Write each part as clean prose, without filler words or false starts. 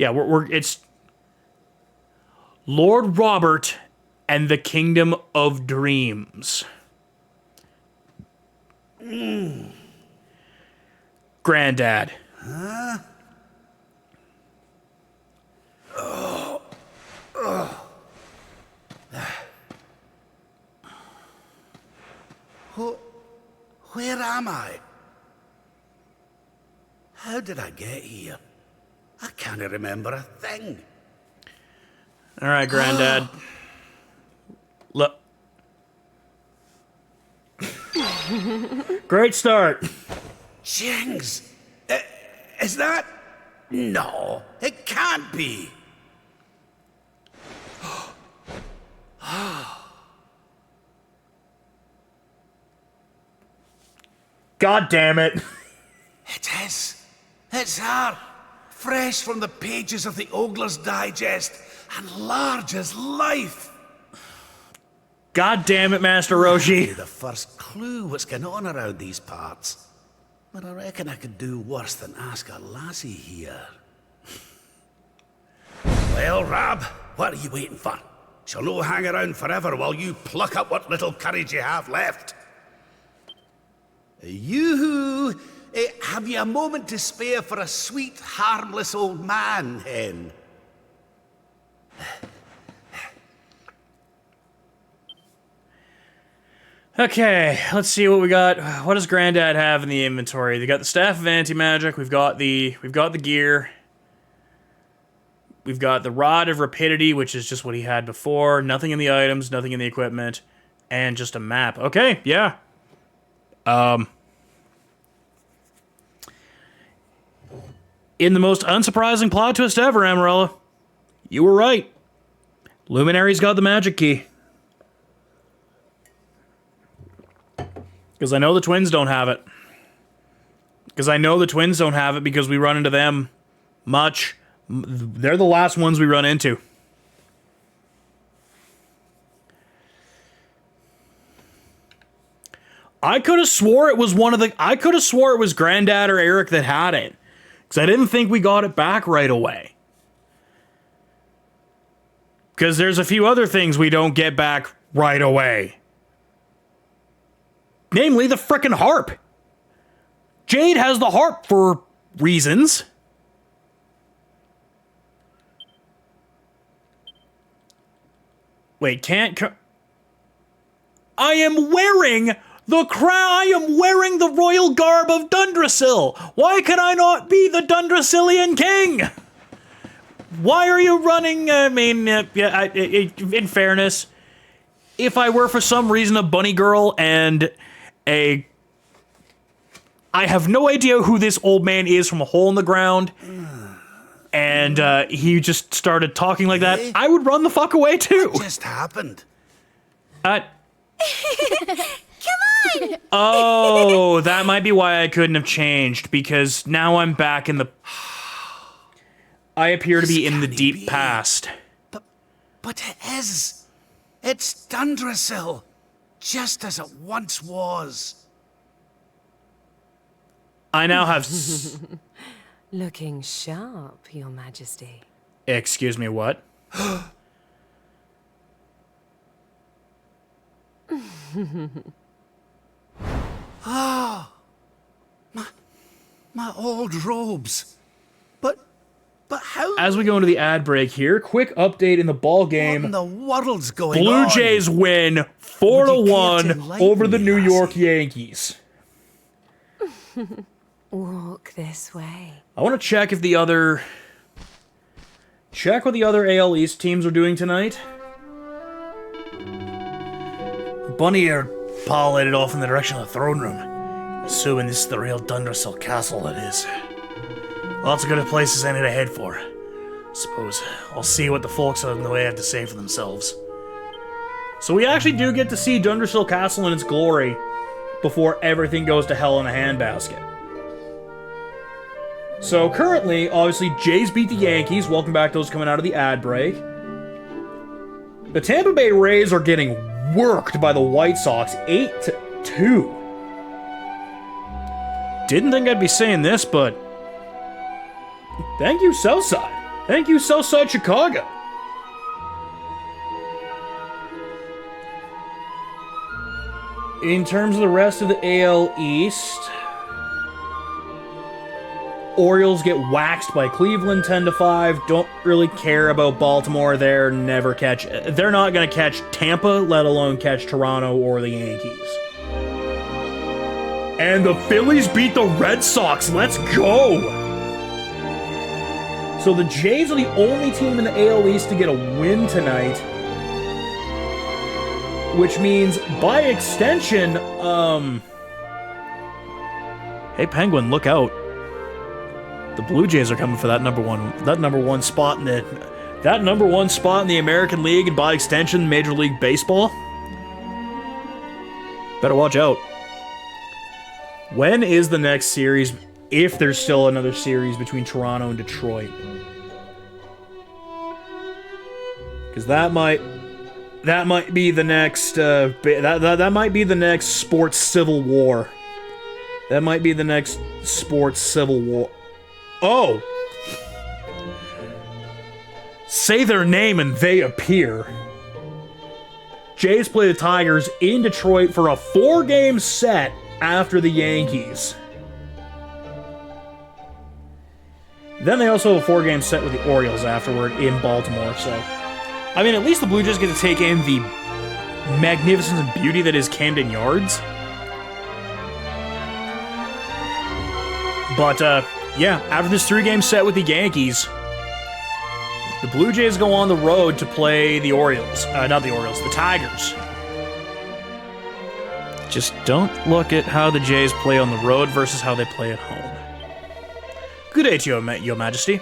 Yeah, it's Lord Robert and the Kingdom of Dreams. Granddad. Huh? Where am I? How did I get here? I can't remember a thing. All right, Granddad. Look. Great start. Jings! Is that... No, it can't be. God damn it. It is. It's her. Fresh from the pages of the Ogler's Digest and large as life. God damn it, Master Roshi. The first clue what's going on around these parts. But I reckon I could do worse than ask a lassie here. Well, Rab, what are you waiting for? She'll no hang around forever while you pluck up what little courage you have left. Yoo-hoo! Have you a moment to spare for a sweet, harmless old man, hen? Okay, let's see what we got. What does Granddad have in the inventory? They got the Staff of Anti-Magic, we've got the gear. We've got the Rod of Rapidity, which is just what he had before. Nothing in the items, nothing in the equipment, and just a map. Okay, yeah. In the most unsurprising plot twist ever, Amarella, you were right. Luminary's got the magic key. Because I know the twins don't have it. Because we run into them much. They're the last ones we run into. I could have swore it was Granddad or Eric that had it. Because I didn't think we got it back right away. Because there's a few other things we don't get back right away. Namely, the frickin' harp. Jade has the harp for reasons. Wait, I am wearing the crown. I am wearing the royal garb of Dundrasil. Why can I not be the Dundrasilian king? Why are you running? I mean, in fairness, if I were for some reason a bunny girl and I have no idea who this old man is from a hole in the ground, and he just started talking like that, I would run the fuck away too. What just happened? Come on! Oh, that might be why I couldn't have changed, because now I'm back in the... I appear to be in the deep past. But it is. It's Dundrasil. Just as it once was. I now have... Looking sharp, Your Majesty. Excuse me, what? Ah, my old robes. But how? As we go into the ad break here, quick update in the ball game. What in the world's going Blue on? Jays win 4-1 over the New York Yankees. Walk this way. I want to check if the other... Check what the other AL East teams are doing tonight. Bunny or Paul headed off in the direction of the throne room. Assuming this is the real Dundrasil castle, that is. Lots of good places I need to head for. Suppose I'll see what the folks on the way have to say for themselves. So we actually do get to see Dundrasil Castle in its glory before everything goes to hell in a handbasket. So currently, obviously, Jays beat the Yankees. Welcome back to those coming out of the ad break. The Tampa Bay Rays are getting worked by the White Sox 8-2. Didn't think I'd be saying this, but thank you, Southside. Thank you, Southside Chicago. In terms of the rest of the AL East, Orioles get waxed by Cleveland 10-5. Don't really care about Baltimore. They're not going to catch Tampa, let alone catch Toronto or the Yankees. And the Phillies beat the Red Sox. Let's go! So the Jays are the only team in the AL East to get a win tonight. Which means, by extension, hey, Penguin, look out. The Blue Jays are coming for that number one spot in the American League, and by extension, Major League Baseball. Better watch out. When is the next series, if there's still another series between Toronto and Detroit? Because that might be the next that might be the next sports civil war. That might be the next sports civil war. Oh! Say their name and they appear. Jays play the Tigers in Detroit for a 4-game set after the Yankees. Then they also have a 4-game set with the Orioles afterward in Baltimore, so... I mean, at least the Blue Jays get to take in the magnificence and beauty that is Camden Yards. But, yeah, after this 3-game set with the Yankees, the Blue Jays go on the road to play the Orioles. Not the Orioles, the Tigers. Just don't look at how the Jays play on the road versus how they play at home. Good day to you, Your Majesty.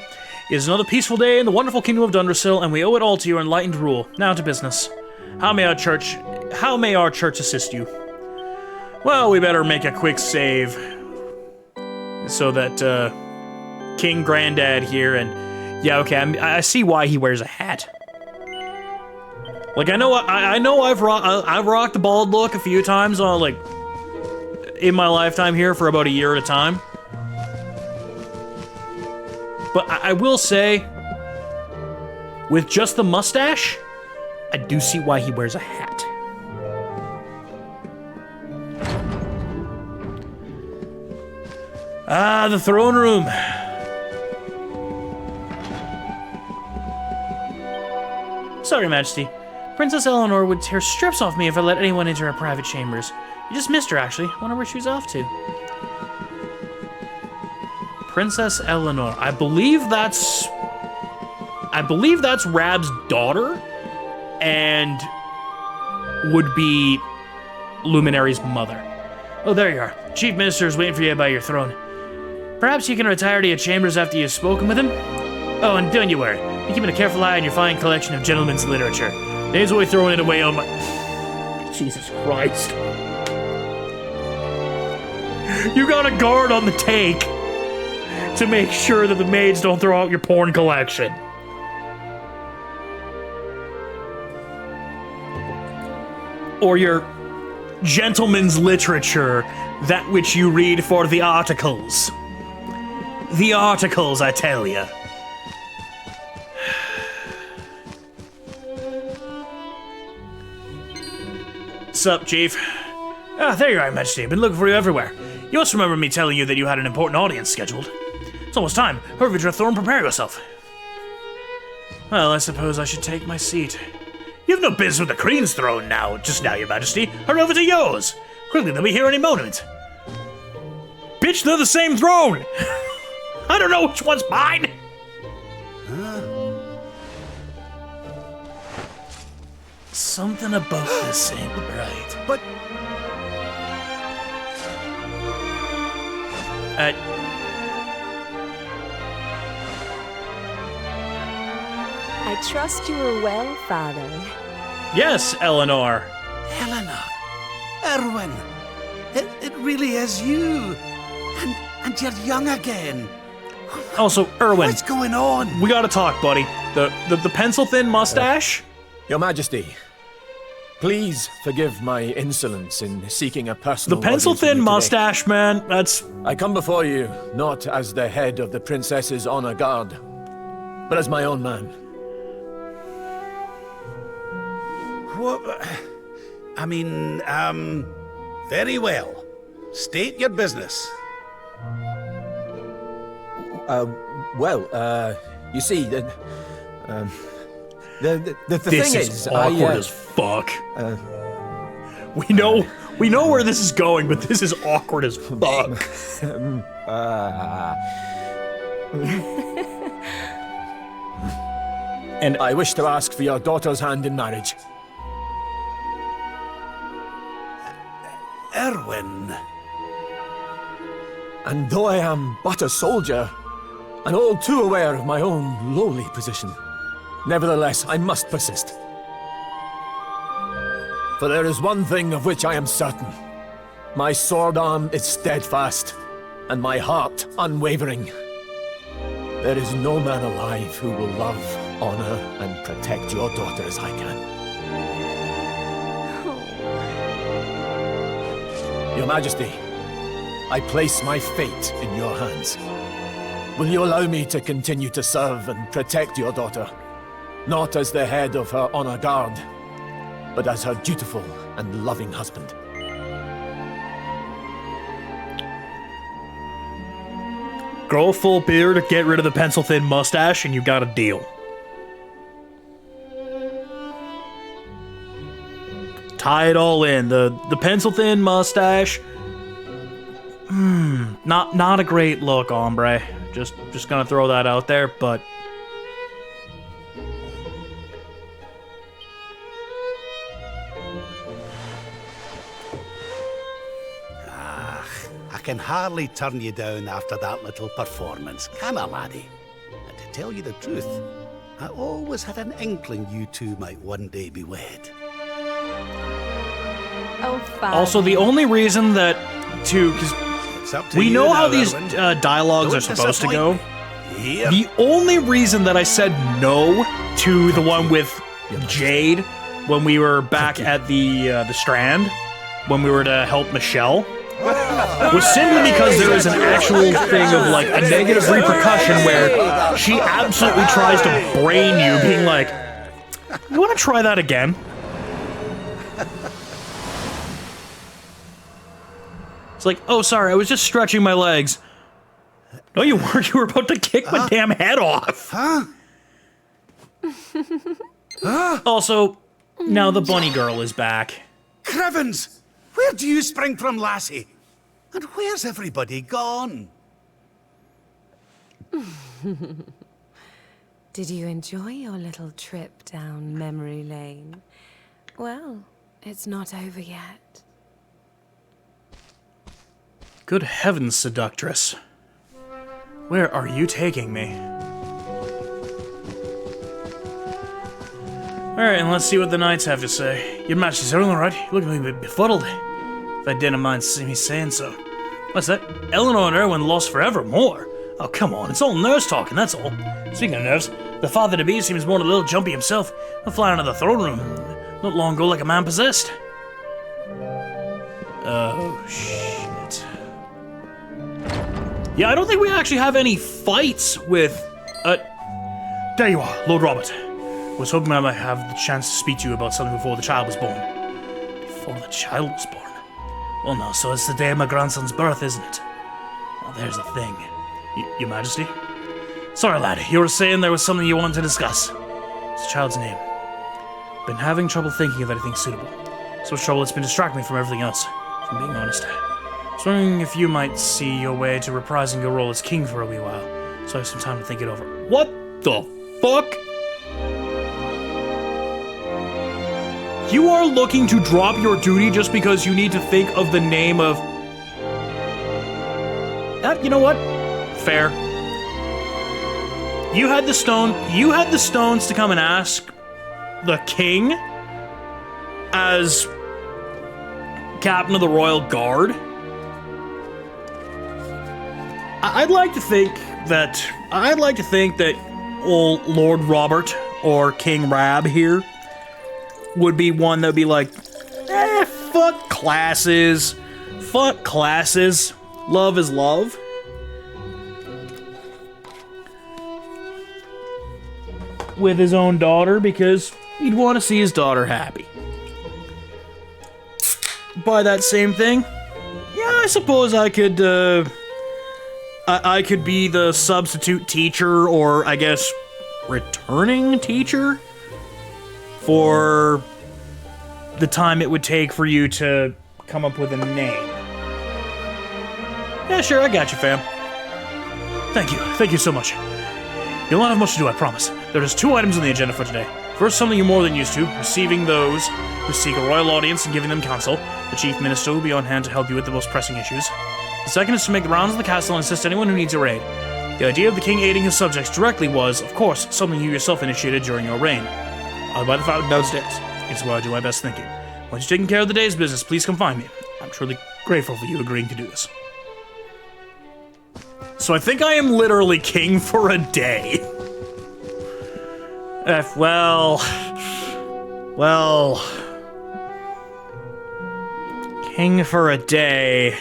It is another peaceful day in the wonderful kingdom of Dundrasil, and we owe it all to your enlightened rule. Now to business. How may our church assist you? Well, we better make a quick save so that King Granddad here, and yeah, okay, I see why he wears a hat. Like, I know I've rocked the bald look a few times on, like, in my lifetime here for about a year at a time. But I will say, with just the mustache, I do see why he wears a hat. Ah, the throne room. Sorry, Your Majesty. Princess Eleanor would tear strips off me if I let anyone into her private chambers. You just missed her, actually. Wonder where she's off to. Princess Eleanor. I believe that's Rab's daughter, and would be Luminary's mother. Oh, there you are. Chief Minister is waiting for you by your throne. Perhaps you can retire to your chambers after you've spoken with him? Oh, and don't you worry. You're keeping a careful eye on your fine collection of gentlemen's literature. Days away throwing it away on my... Jesus Christ. You got a guard on the take to make sure that the maids don't throw out your porn collection. Or your gentleman's literature, that which you read for the articles. The articles, I tell ya. Sup, Chief? Ah, there you are, Majesty. I've been looking for you everywhere. You must remember me telling you that you had an important audience scheduled. It's almost time. Hurry to your throne, prepare yourself. Well, I suppose I should take my seat. You have no business with the Queen's throne just now, Your Majesty. Hurry over to yours. Quickly, they'll be here any moment. Bitch, they're the same throne! I don't know which one's mine! Something about this ain't right. But... I trust you are well, Father. Yes, Eleanor. Eleanor. Erwin. It really is you. And you're young again. Also, Erwin. What's going on? We gotta talk, buddy. The pencil-thin mustache? Your Majesty, please forgive my insolence in seeking a personal... The pencil-thin mustache, man, that's... I come before you, not as the head of the Princess's honor guard, but as my own man. What? I mean, very well. State your business. You see, the This thing is is, awkward as fuck. We know where this is going, but this is awkward as fuck. And I wish to ask for your daughter's hand in marriage. Erwin. And though I am but a soldier, and all too aware of my own lowly position, nevertheless I must persist. For there is one thing of which I am certain. My sword arm is steadfast, and my heart unwavering. There is no man alive who will love, honor, and protect your daughter as I can. Your Majesty, I place my fate in your hands. Will you allow me to continue to serve and protect your daughter? Not as the head of her honor guard, but as her dutiful and loving husband. Grow a full beard, get rid of the pencil-thin mustache, and you got a deal. Tie it all in. The pencil-thin mustache. Not a great look, hombre. Just gonna throw that out there, but I can hardly turn you down after that little performance, can I, laddie? And to tell you the truth, I always had an inkling you two might one day be wed. Oh, fine. also the only reason that because It's up to we you know now, how these Erwin. dialogues Don't are supposed to go. disappoint me. Here. The only reason that I said no to the one with Jade when we were back at the Strand, when we were to help Michelle, was simply because there is an actual thing of like a negative repercussion where she absolutely tries to brain you, being like, "You want to try that again?" It's like, "Oh, sorry, I was just stretching my legs." No, you weren't. You were about to kick my damn head off. Also, now the bunny girl is back. Crivens! Where do you spring from, lassie? And where's everybody gone? Did you enjoy your little trip down memory lane? Well, it's not over yet. Good heavens, seductress. Where are you taking me? Alright, and let's see what the knights have to say. Your Majesty's everything alright? You look a little bit befuddled. If I didn't mind me saying so. What's that? Eleanor and Erwin lost forevermore? Oh, come on, it's all nerves talking, that's all. Speaking of nerves, the father-to-be seems more a little jumpy himself. He'll fly out of the throne room not long ago like a man possessed. Oh, shit. Yeah, I don't think we actually have any fights with... There you are, Lord Robert. Was hoping I might have the chance to speak to you about something before the child was born. Before the child was born? Well, no, so it's the day of my grandson's birth, isn't it? Well, there's the thing. Your Majesty? Sorry, lad, you were saying there was something you wanted to discuss. It's the child's name. Been having trouble thinking of anything suitable. So much trouble it's been distracting me from everything else, if I'm being honest. I was wondering if you might see your way to reprising your role as king for a wee while, so I have some time to think it over. What the fuck? You are looking to drop your duty just because you need to think of the name of... you know what? Fair. You had the stones to come and ask the king as captain of the royal guard. I'd like to think that old Lord Robert or King Rab here would be one that would be like, fuck classes. Fuck classes. Love is love. with his own daughter because he'd want to see his daughter happy. By that same thing, yeah, I suppose I could, I could be the substitute teacher, or I guess returning teacher, for the time it would take for you to come up with a name. Yeah, sure, I got you, fam. Thank you so much. You'll not have much to do, I promise. There is 2 items on the agenda for today. First, something you're more than used to, receiving those who seek a royal audience and giving them counsel. The chief minister will be on hand to help you with the most pressing issues. The second is to make the rounds of the castle and assist anyone who needs your aid. The idea of the king aiding his subjects directly was, of course, something you yourself initiated during your reign. I'll buy the fountain downstairs. It's where I do my best thinking. Once you've taken care of the day's business, please come find me. I'm truly grateful for you agreeing to do this. So I think I am literally king for a day. Well... King for a day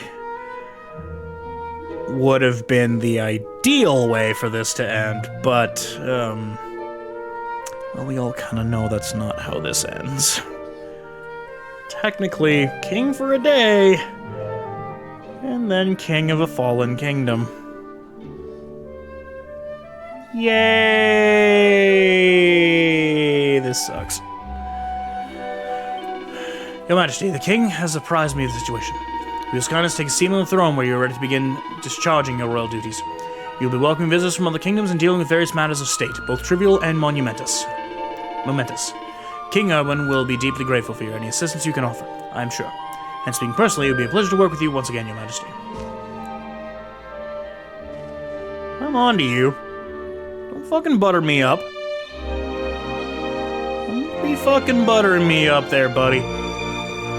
would have been the ideal way for this to end, but, well, we all kind of know that's not how this ends. Technically, king for a day, and then king of a fallen kingdom. Yay! This sucks. Your Majesty, the king has apprised me of the situation. Your Highness, take a seat on the throne where you are ready to begin discharging your royal duties. You'll be welcoming visitors from other kingdoms and dealing with various matters of state, both trivial and momentous. King Erwin will be deeply grateful for you any assistance you can offer, I am sure. And speaking personally, it will be a pleasure to work with you once again, Your Majesty. I'm on to you. Don't fucking butter me up. Don't be fucking buttering me up there, buddy.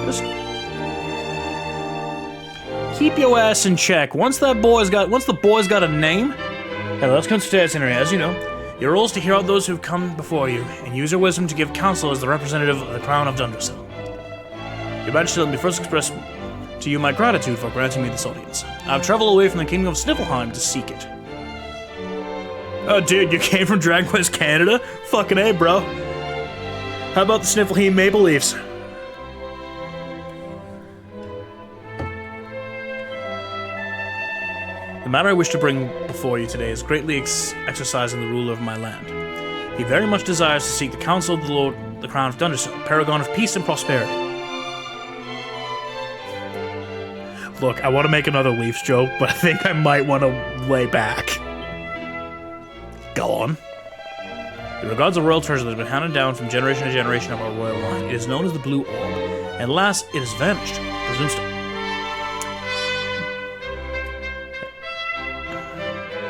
Just keep your ass in check. Once the boy's got a name. Hello, let's come to today's itinerary. As you know, your role is to hear out those who've come before you and use your wisdom to give counsel as the representative of the crown of Dundrasil. Your Majesty, let me first express to you my gratitude for granting me this audience. I've traveled away from the kingdom of Sniffelheim to seek it. Oh, dude, you came from Dragon Quest Canada? Fucking A, bro. How about the Sniffelheim Maple Leafs? The matter I wish to bring before you today is greatly exercising the ruler of my land. He very much desires to seek the counsel of the Lord, the Crown of Dunderstone, paragon of peace and prosperity. Look, I want to make another Leafs joke, but I think I might want to lay back. Go on. It regards a royal treasure that has been handed down from generation to generation of our royal line. It is known as the Blue Orb, and alas, it has vanished. Presumes to...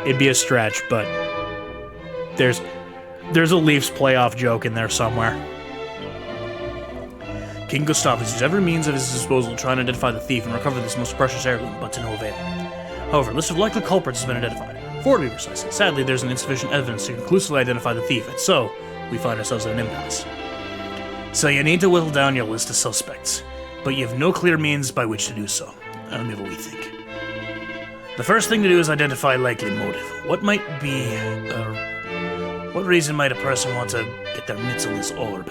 It'd be a stretch, but there's a Leafs playoff joke in there somewhere. King Gustav has used every means at his disposal to try and identify the thief and recover this most precious heirloom, but to no avail. However, a list of likely culprits has been identified. 4 to be precise. Sadly, there's insufficient evidence to conclusively identify the thief, and so we find ourselves at an impasse. So you need to whittle down your list of suspects, but you have no clear means by which to do so. Let me have a wee think. The first thing to do is identify likely motive. What reason might a person want to get their mitts on this orb?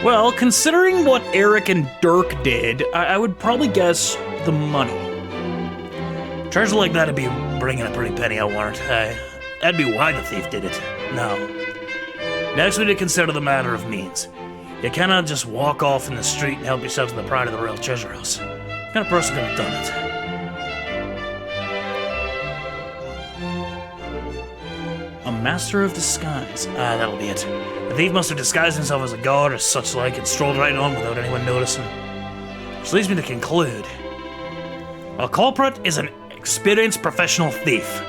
Well, considering what Eric and Dirk did, I would probably guess the money. Treasure like that'd be bringing a pretty penny, I warrant. That'd be why the thief did it. Now, next we need to consider the matter of means. You cannot just walk off in the street and help yourself to the pride of the royal treasure house. What kind of person could have done it? A master of disguise. That'll be it. The thief must have disguised himself as a guard or such like and strolled right on without anyone noticing. Which leads me to conclude. A culprit is an experienced professional thief.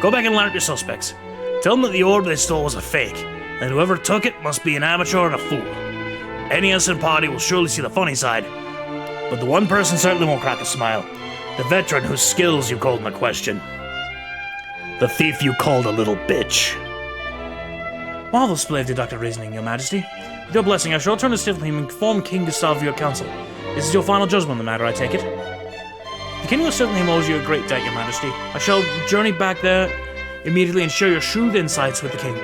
Go back and line up your suspects. Tell them that the orb they stole was a fake, and whoever took it must be an amateur and a fool. Any innocent party will surely see the funny side, but the one person certainly won't crack a smile. The veteran whose skills you called into question. The thief you called a little bitch. Marvelous display of deductive reasoning, Your Majesty. With your blessing, I shall return to Stiflheim and inform King Gustav of your counsel. This is your final judgment on the matter, I take it? The King of Stiflheim owes you a great debt, Your Majesty. I shall journey back there immediately and share your shrewd insights with the King.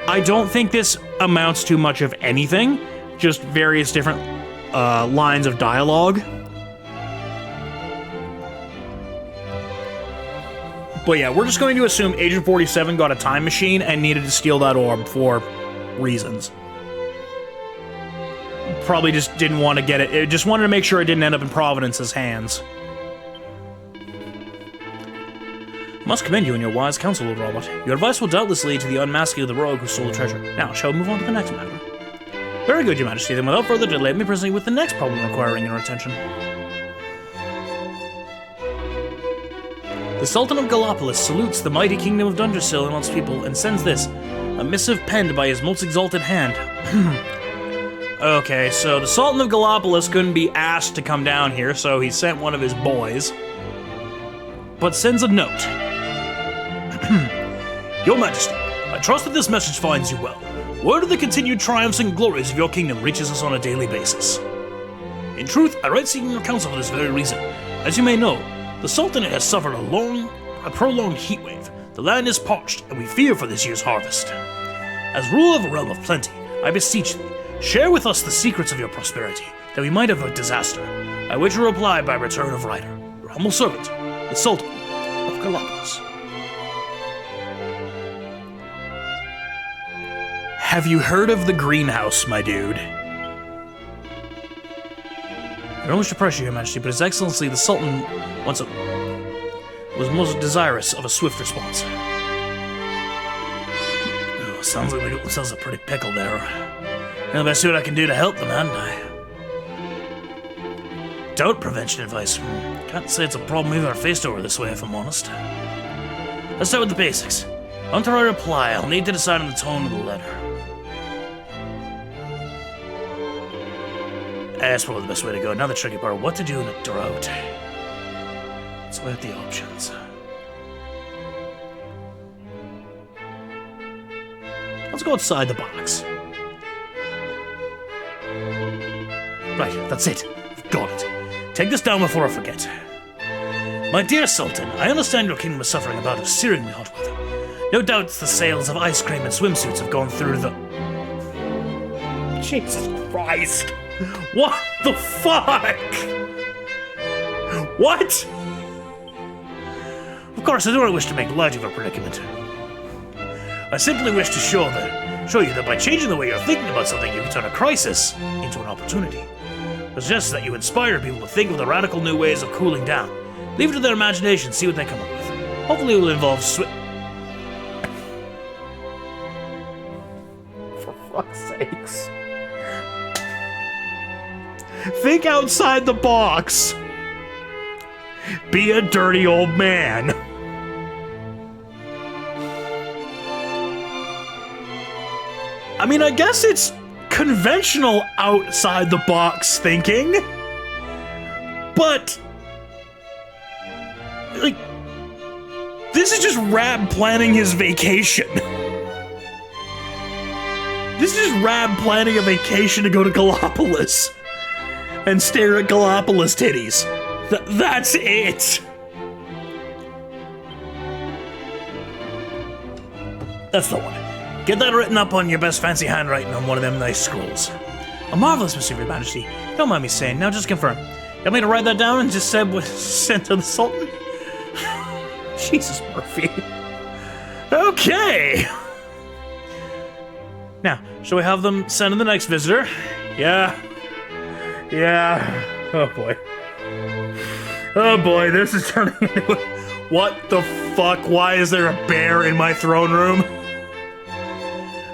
I don't think this amounts to much of anything, just various different lines of dialogue. But yeah, we're just going to assume Agent 47 got a time machine and needed to steal that orb for reasons. Probably just didn't want to get it. It just wanted to make sure it didn't end up in Providence's hands. Must commend you and your wise counsel, Lord Robert. Your advice will doubtless lead to the unmasking of the rogue who stole the treasure. Now, shall we move on to the next matter? Very good, Your Majesty. Then without further delay, let me present you with the next problem requiring your attention. The Sultan of Gallopolis salutes the mighty kingdom of Dundrasil and its people, and sends this, a missive penned by his most exalted hand. Okay, so the Sultan of Gallopolis couldn't be asked to come down here, so he sent one of his boys, but sends a note. Your Majesty, I trust that this message finds you well. Word of the continued triumphs and glories of your kingdom reaches us on a daily basis. In truth, I write seeking your counsel for this very reason. As you may know, the Sultanate has suffered a prolonged heat wave. The land is parched, and we fear for this year's harvest. As ruler of a realm of plenty, I beseech thee, share with us the secrets of your prosperity, that we might avert disaster. I wait your reply by return of rider. Your humble servant, the Sultan of Gallopolis. Have you heard of the greenhouse, my dude? I don't wish to pressure Your Majesty, but His Excellency the Sultan was most desirous of a swift response. Oh, sounds like themselves a pretty pickle there. I'll best see what I can do to help them, hadn't I? Doubt prevention advice. Can't say it's a problem we've ever faced over this way, if I'm honest. Let's start with the basics. Until I reply, I'll need to decide on the tone of the letter. That's probably the best way to go. Now the tricky part, what to do in a drought. Let's weigh out the options. Let's go outside the box. Right, that's it. I've got it. Take this down before I forget. My dear Sultan, I understand your kingdom is suffering a bout of searingly hot weather. No doubt the sales of ice cream and swimsuits have gone through the... Jesus Christ! What the fuck? What? Of course, I do not wish to make light of your predicament. I simply wish to show you that by changing the way you're thinking about something, you can turn a crisis into an opportunity. I suggest that you inspire people to think of the radical new ways of cooling down. Leave it to their imagination, see what they come up with. Hopefully it will involve For fuck's sakes. Think outside the box. Be a dirty old man. I mean, I guess it's conventional outside the box thinking, but like, this is just Rab planning his vacation. This is just Rab planning a vacation to go to Gallopolis and stare at Gallopolis titties. That's it. That's the one. Get that written up on your best fancy handwriting on one of them nice scrolls. A marvelous, Monsieur Your Majesty. Don't mind me saying. Now just confirm. You want me to write that down and just send what sent to the Sultan? Jesus, Murphy. Okay. Now, shall we have them send in the next visitor? Yeah. Oh boy. Oh boy, this is turning into... What the fuck? Why is there a bear in my throne room?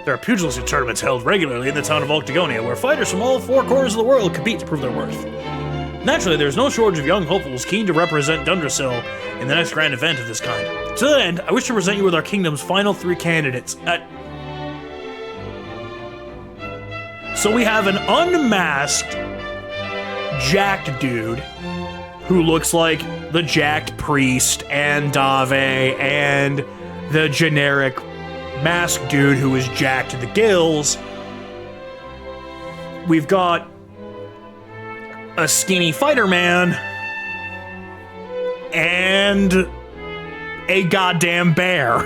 There are pugilistic tournaments held regularly in the town of Octagonia, where fighters from all four corners of the world compete to prove their worth. Naturally, there's no shortage of young hopefuls keen to represent Dundrasil in the next grand event of this kind. To that end, I wish to present you with our kingdom's final 3 candidates. So we have an unmasked, jacked dude who looks like the jacked priest and Dave and the generic masked dude who is jacked to the gills. We've got a skinny fighter man and a goddamn bear.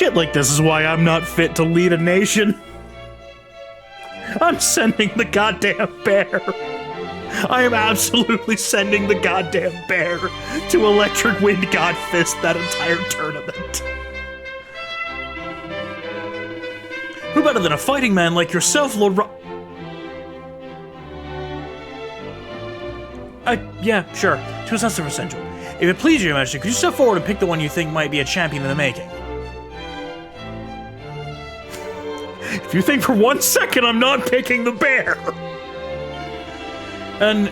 Shit like this is why I'm not fit to lead a nation. I'm sending the goddamn bear. I am absolutely sending the goddamn bear to Electric Wind Godfist that entire tournament. Who better than a fighting man like yourself, Lord yeah, sure. To a sense of essential. If it pleases your majesty, could you step forward and pick the one you think might be a champion in the making? If you think for 1 second I'm not picking the bear! An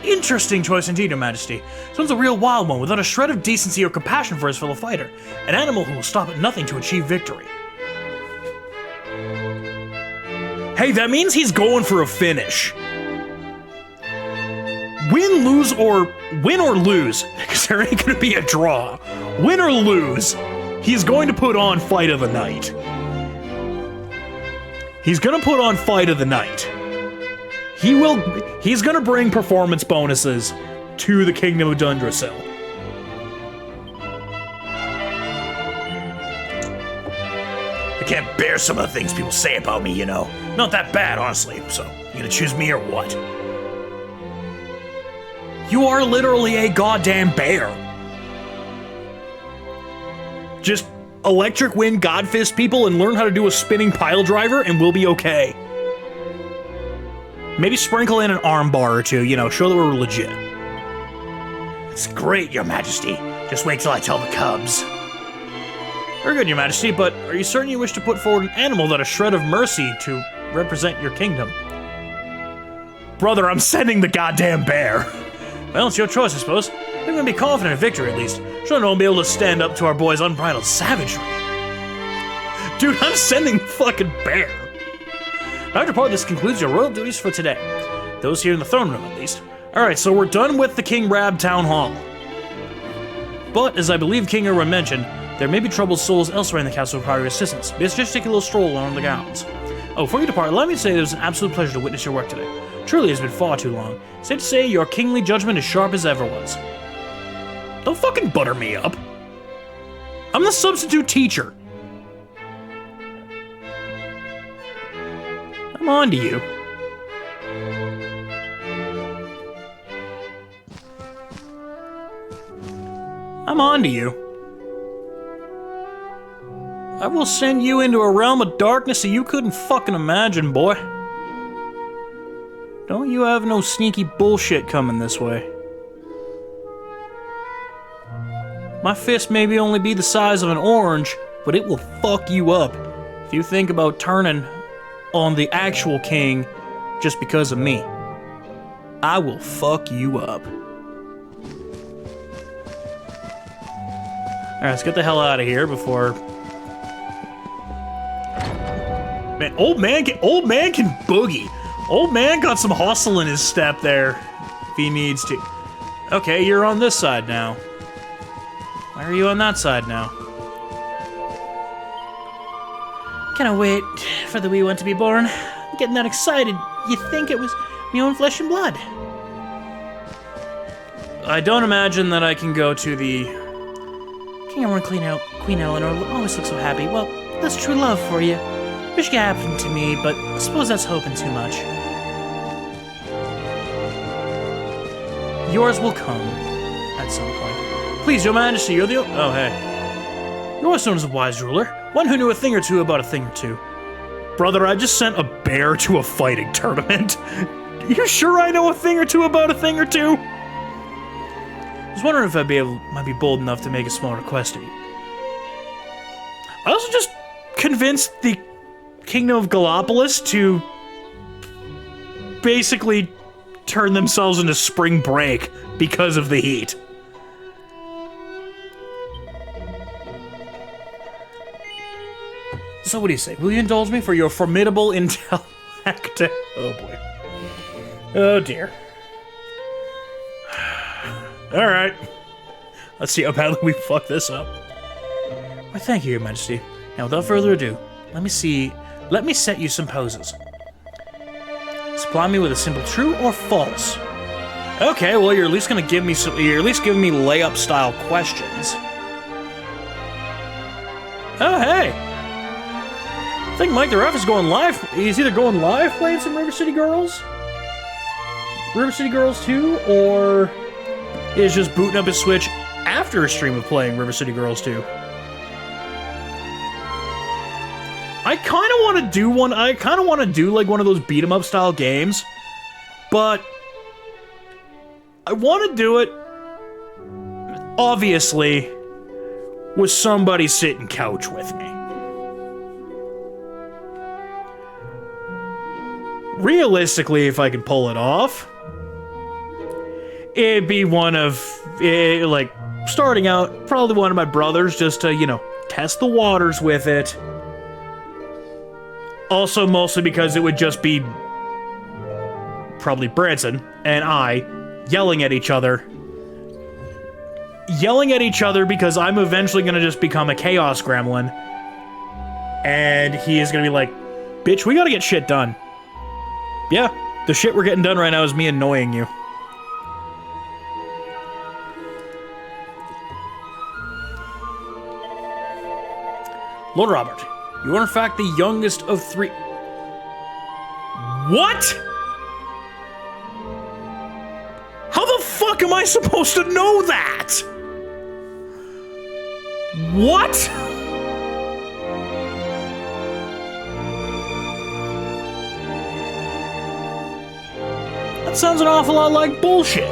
interesting choice indeed, Your Majesty. Someone's a real wild one without a shred of decency or compassion for his fellow fighter. An animal who will stop at nothing to achieve victory. Hey, that means he's going for a finish. Win or lose, because there ain't gonna be a draw. Win or lose, he's going to put on Fight of the Night. He's gonna put on Fight of the Night. He's gonna bring performance bonuses to the Kingdom of Dundrasil. I can't bear some of the things people say about me, you know. Not that bad, honestly, so you gonna choose me or what? You are literally a goddamn bear. Just Electric Wind Godfist people and learn how to do a spinning pile driver and we'll be okay. Maybe sprinkle in an arm bar or two, you know, show that we're legit. It's great, Your Majesty. Just wait till I tell the cubs. Very good, Your Majesty, but are you certain you wish to put forward an animal without a shred of mercy to represent your kingdom? Brother, I'm sending the goddamn bear. Well, it's your choice, I suppose. We're gonna be confident of victory, at least. Sure, no one will be able to stand up to our boy's unbridled savagery. Dude, I'm sending the fucking bear. Dr. Paul, this concludes your royal duties for today. Those here in the throne room, at least. Alright, so we're done with the King Rab Town Hall. But, as I believe King Erwin mentioned, there may be troubled souls elsewhere in the castle who require your assistance. Let's just take a little stroll along the grounds. Oh, before you depart, allow me to say it was an absolute pleasure to witness your work today. Truly, it's been far too long. Safe to say, your kingly judgment is sharp as ever was. Don't fucking butter me up. I'm the substitute teacher. I'm on to you. I'm on to you. I will send you into a realm of darkness that you couldn't fucking imagine, boy. Don't you have no sneaky bullshit coming this way. My fist may only be the size of an orange, but it will fuck you up if you think about turning on the actual king just because of me. I will fuck you up. Alright, let's get the hell out of here before... Man, old man can boogie. Old man got some hustle in his step there, if he needs to. Okay, you're on this side now. Why are you on that side now? Cannot wait for the wee one to be born. I'm getting that excited. You think it was my own flesh and blood? I don't imagine that I can go to the... King Erwin Queen Eleanor always looks so happy. Well, that's true love for you. Wish it could happen to me, but I suppose that's hoping too much. Yours will come at some point. Please, Your Majesty, you're the... Oh, hey. You're always known as a wise ruler. One who knew a thing or two about a thing or two. Brother, I just sent a bear to a fighting tournament. You sure I know a thing or two about a thing or two? I was wondering if might be bold enough to make a small request of you. I also just convinced the Kingdom of Gallopolis to basically turn themselves into spring break because of the heat. So what do you say? Will you indulge me for your formidable intellect? Oh boy. Oh dear. Alright. Let's see how badly we fuck this up. Why, thank you, Your Majesty. Now, without further ado, let me set you some poses. Supply me with a simple true or false. Okay, well, you're at least gonna give me some. You're at least giving me layup style questions. Oh, hey. I think Mike the Ref is going live. He's either going live playing some River City Girls, River City Girls 2, or is just booting up his Switch after a stream of playing River City Girls 2. I kind of want to do one. I kind of want to do like one of those beat 'em up style games, but I want to do it obviously with somebody sitting couch with me. Realistically, if I could pull it off, it'd be one of, like, starting out, probably one of my brothers, just to, you know, test the waters with it. Also, mostly because it would just be probably Branson and I yelling at each other. Yelling at each other because I'm eventually going to just become a chaos gremlin. And he is going to be like, bitch, we got to get shit done. Yeah, the shit we're getting done right now is me annoying you. Lord Robert, you are in fact the youngest of 3... What?! How the fuck am I supposed to know that?! What?! That sounds an awful lot like bullshit.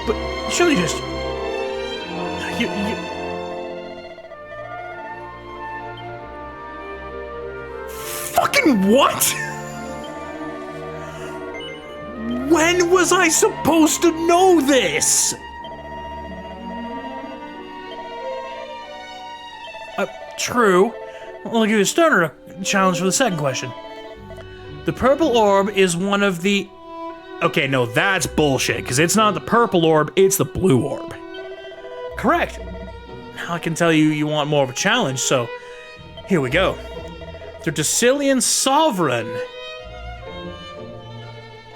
But surely just... You... Fucking what?! When was I supposed to know this?! True. I'll give you a starter challenge for the second question. The purple orb is one of the... Okay, no, that's bullshit, because it's not the purple orb, it's the blue orb. Correct. Now I can tell you you want more of a challenge, so here we go. The Dracilian Sovereign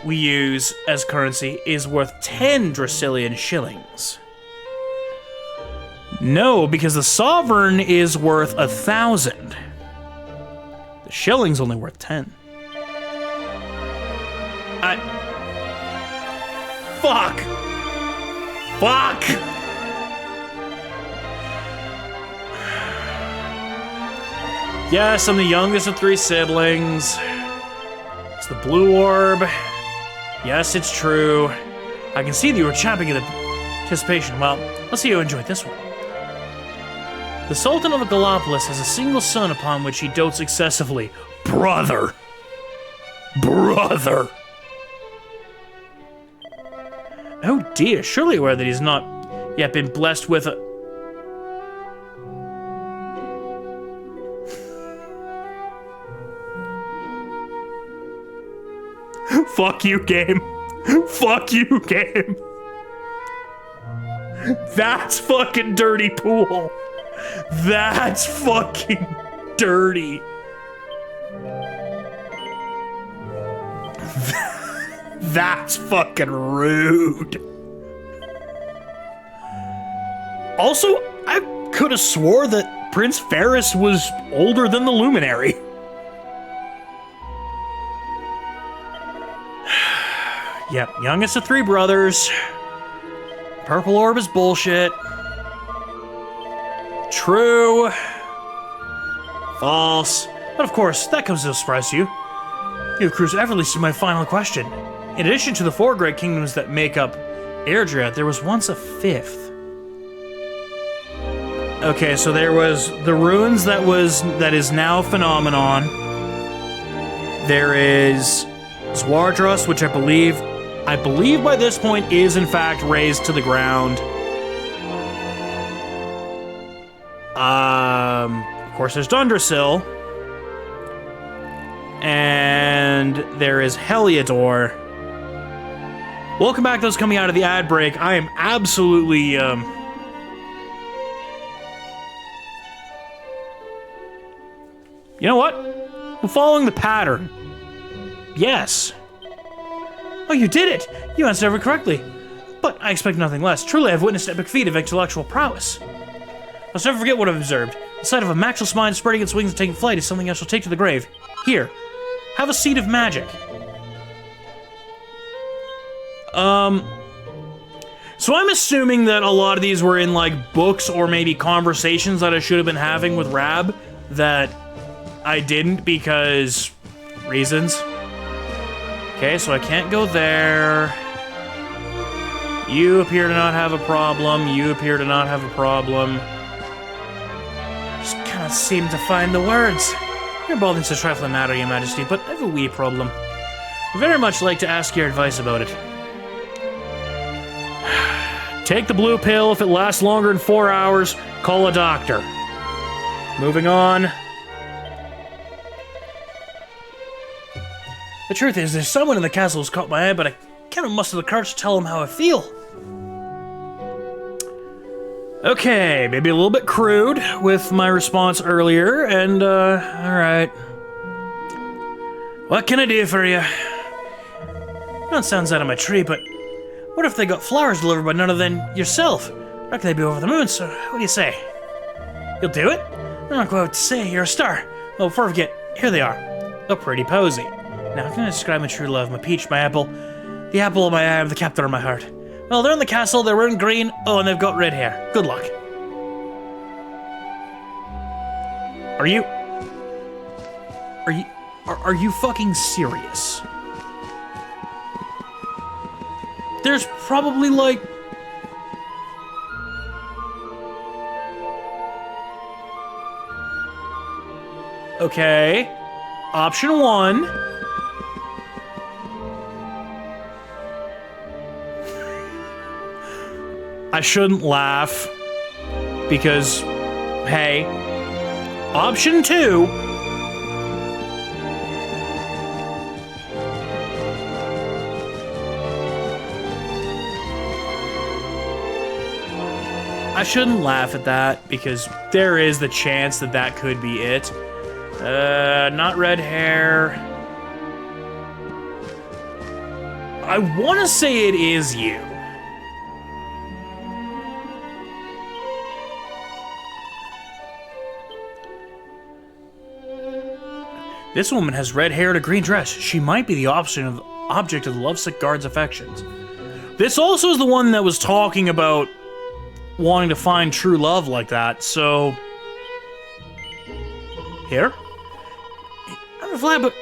we use as currency is worth 10 Dracilian shillings. No, because the Sovereign is worth 1,000. The shilling's only worth 10. Fuck! Fuck! Yes, I'm the youngest of 3 siblings. It's the blue orb. Yes, it's true. I can see that you were champing at the anticipation. Well, let's see you enjoyed this one. The Sultan of Gallopolis has a single son upon which he dotes excessively. Brother! Brother! Oh dear, surely aware that he's not yet been blessed with a... Fuck you, game. Fuck you, game. That's fucking dirty pool. That's fucking dirty. That's fucking rude. Also, I could have swore that Prince Ferris was older than the Luminary. Yep, youngest of 3 brothers. Purple orb is bullshit. True. False. But of course, that comes as a surprise to you. You have cruised effortlessly to my final question. In addition to the 4 great kingdoms that make up Erdrea, there was once a 5th. Okay, so there was the ruins that is now Phenomenon. There is Zwardrus, which I believe by this point is in fact razed to the ground. Of course, there's Dundrasil. And there is Heliodor. Welcome back, those coming out of the ad break. I am absolutely, You know what? I'm following the pattern. Yes. Oh, you did it! You answered every correctly. But I expect nothing less. Truly, I've witnessed an epic feat of intellectual prowess. I'll never forget what I've observed. The sight of a matchless mind spreading its wings and taking flight is something I shall take to the grave. Here, have a seed of magic. So I'm assuming that a lot of these were in, like, books or maybe conversations that I should have been having with Rab that I didn't because reasons. Okay, so I can't go there. You appear to not have a problem. You appear to not have a problem. Just cannot seem to find the words. Your bothering's a trifling matter, Your Majesty, but I have a wee problem. I'd very much like to ask your advice about it. Take the blue pill. If it lasts longer than 4 hours, call a doctor. Moving on. The truth is, there's someone in the castle who's caught my eye, but I can't muster the courage to tell him how I feel. Okay, maybe a little bit crude with my response earlier, and, alright. What can I do for you? That sounds out of my tree, but what if they got flowers delivered by none other than yourself? I reckon they'd be over the moon, so what do you say? You'll do it? I'm not going to say you're a star. Well, before I forget, here they are. A pretty posy. Now, how can I describe my true love? My peach, my apple. The apple of my eye, the captain of my heart. Well, they're in the castle, they're wearing green. Oh, and they've got red hair. Good luck. Are you fucking serious? There's probably like... Okay. Option 1. I shouldn't laugh. Because, hey. Option 2. I shouldn't laugh at that, because there is the chance that that could be it. Not red hair. I want to say it is you. This woman has red hair and a green dress. She might be the object of the lovesick guard's affections. This also is the one that was talking about wanting to find true love like that, so... Here? I'm a fly, but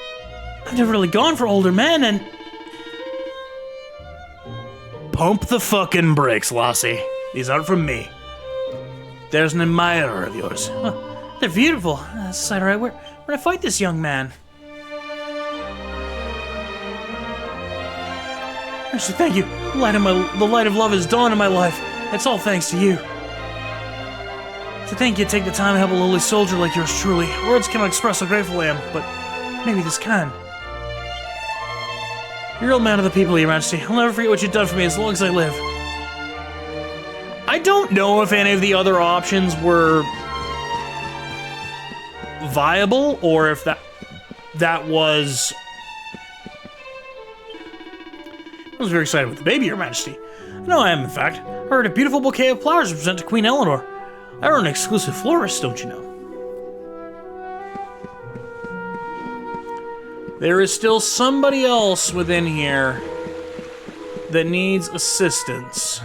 I've never really gone for older men, and... Pump the fucking brakes, Lassie. These aren't from me. There's an admirer of yours. Oh, they're beautiful. That's the side right. Where I fight this young man? Actually, thank you. The light of love has dawned in my life. It's all thanks to you. To think you'd take the time to help a lowly soldier like yours truly. Words cannot express how grateful I am, but maybe this can. You're a real man of the people, Your Majesty. I'll never forget what you've done for me as long as I live. I don't know if any of the other options were viable, or if that was... I was very excited with the baby, Your Majesty. No, I am, in fact. I heard a beautiful bouquet of flowers to present to Queen Eleanor. I are an exclusive florist, don't you know? There is still somebody else within here that needs assistance.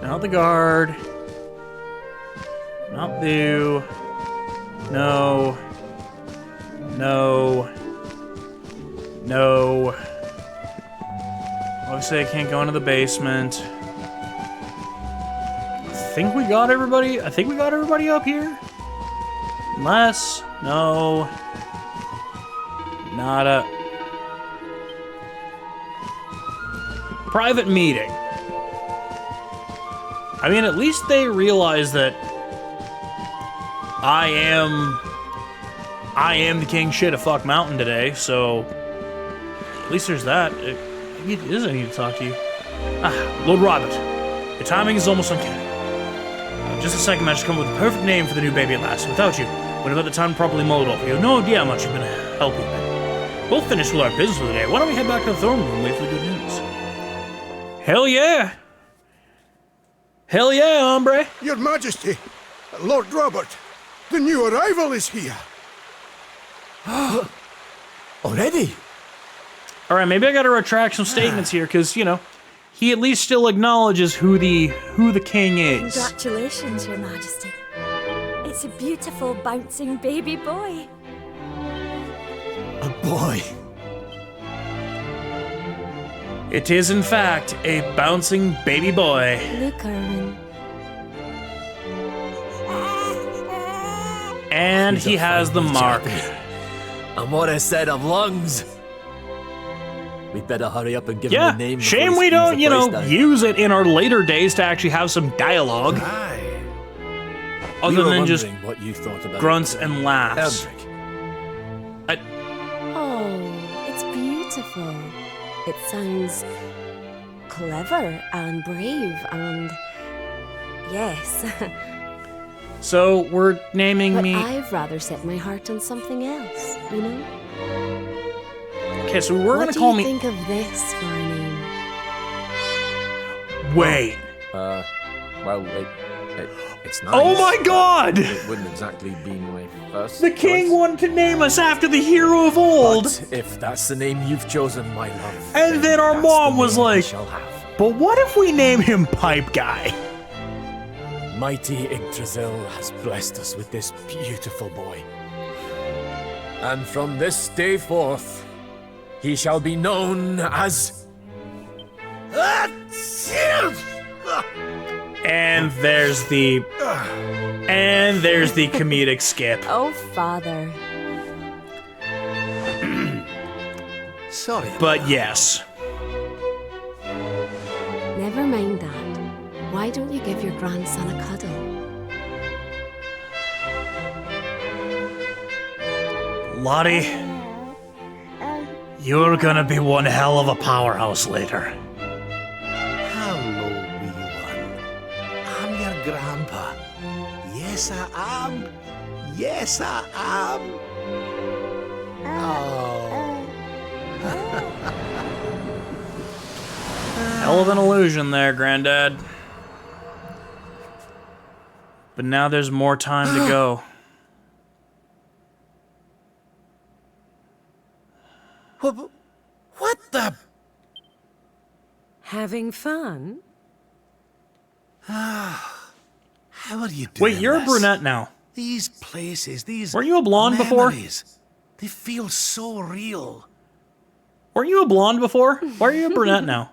Not the guard. Not you. No. No. No. Obviously, I can't go into the basement. I think we got everybody. I think we got everybody up here. Unless, no. Nada. Private meeting. I mean, at least they realize that I am the king shit of Fuck Mountain today, so at least there's that. Maybe it is I need to talk to you. Ah, Lord Robert. Your timing is almost uncanny. Just a second, I just come up with the perfect name for the new baby at last. Without you, would have had the time properly mulled over. You have no idea how much you've been helping me. We'll finish with our business for the day. Why don't we head back to the throne room and wait for the good news? Hell yeah! Hell yeah, hombre. Your Majesty, Lord Robert, the new arrival is here. Already? All right, maybe I got to retract some statements here, because you know, he at least still acknowledges who the king is. Congratulations, Your Majesty. It's a beautiful, bouncing baby boy. A boy. It is, in fact, a bouncing baby boy. Look, Erwin. And He's he a has the fine mark. chappie. And what a set of lungs. We'd better hurry up and give him Yeah, the name. shame before we he screams don't, the you know, place down. use it in our later days to actually have some dialogue, Aye. We other were than just wondering what you thought about grunts and laughs. Erdrea. Oh, it's beautiful. It sounds clever and brave and... yes. So we're naming But me. I've rather set my heart on something else, you know? Okay, so we're What gonna do call you me. think of this for a name? Wait. Well, it's nice. Oh my God! It wouldn't exactly be my first The king choice. wanted to name us after the hero of old, But if that's the name you've chosen, my love. and then our that's mom the was name we like, shall have. "But what if we name him Pipe Guy?" Mighty Yggdrasil has blessed us with this beautiful boy. And from this day forth, he shall be known as... And there's the comedic skip. Oh, Father. Sorry. But yes. Never mind that. Why don't you give your grandson a cuddle? Lottie, you're gonna be one hell of a powerhouse later. Hello, wee one. I'm your grandpa. Yes, I am. Yes, I am. Oh. Hell of an illusion there, Granddad. But now there's more time to go. What the? Having fun? How are you doing? Wait, you're a this? brunette now. These places, these Weren't you a blonde before? memories, they feel so real. Weren't you a blonde before? Why are you a brunette now?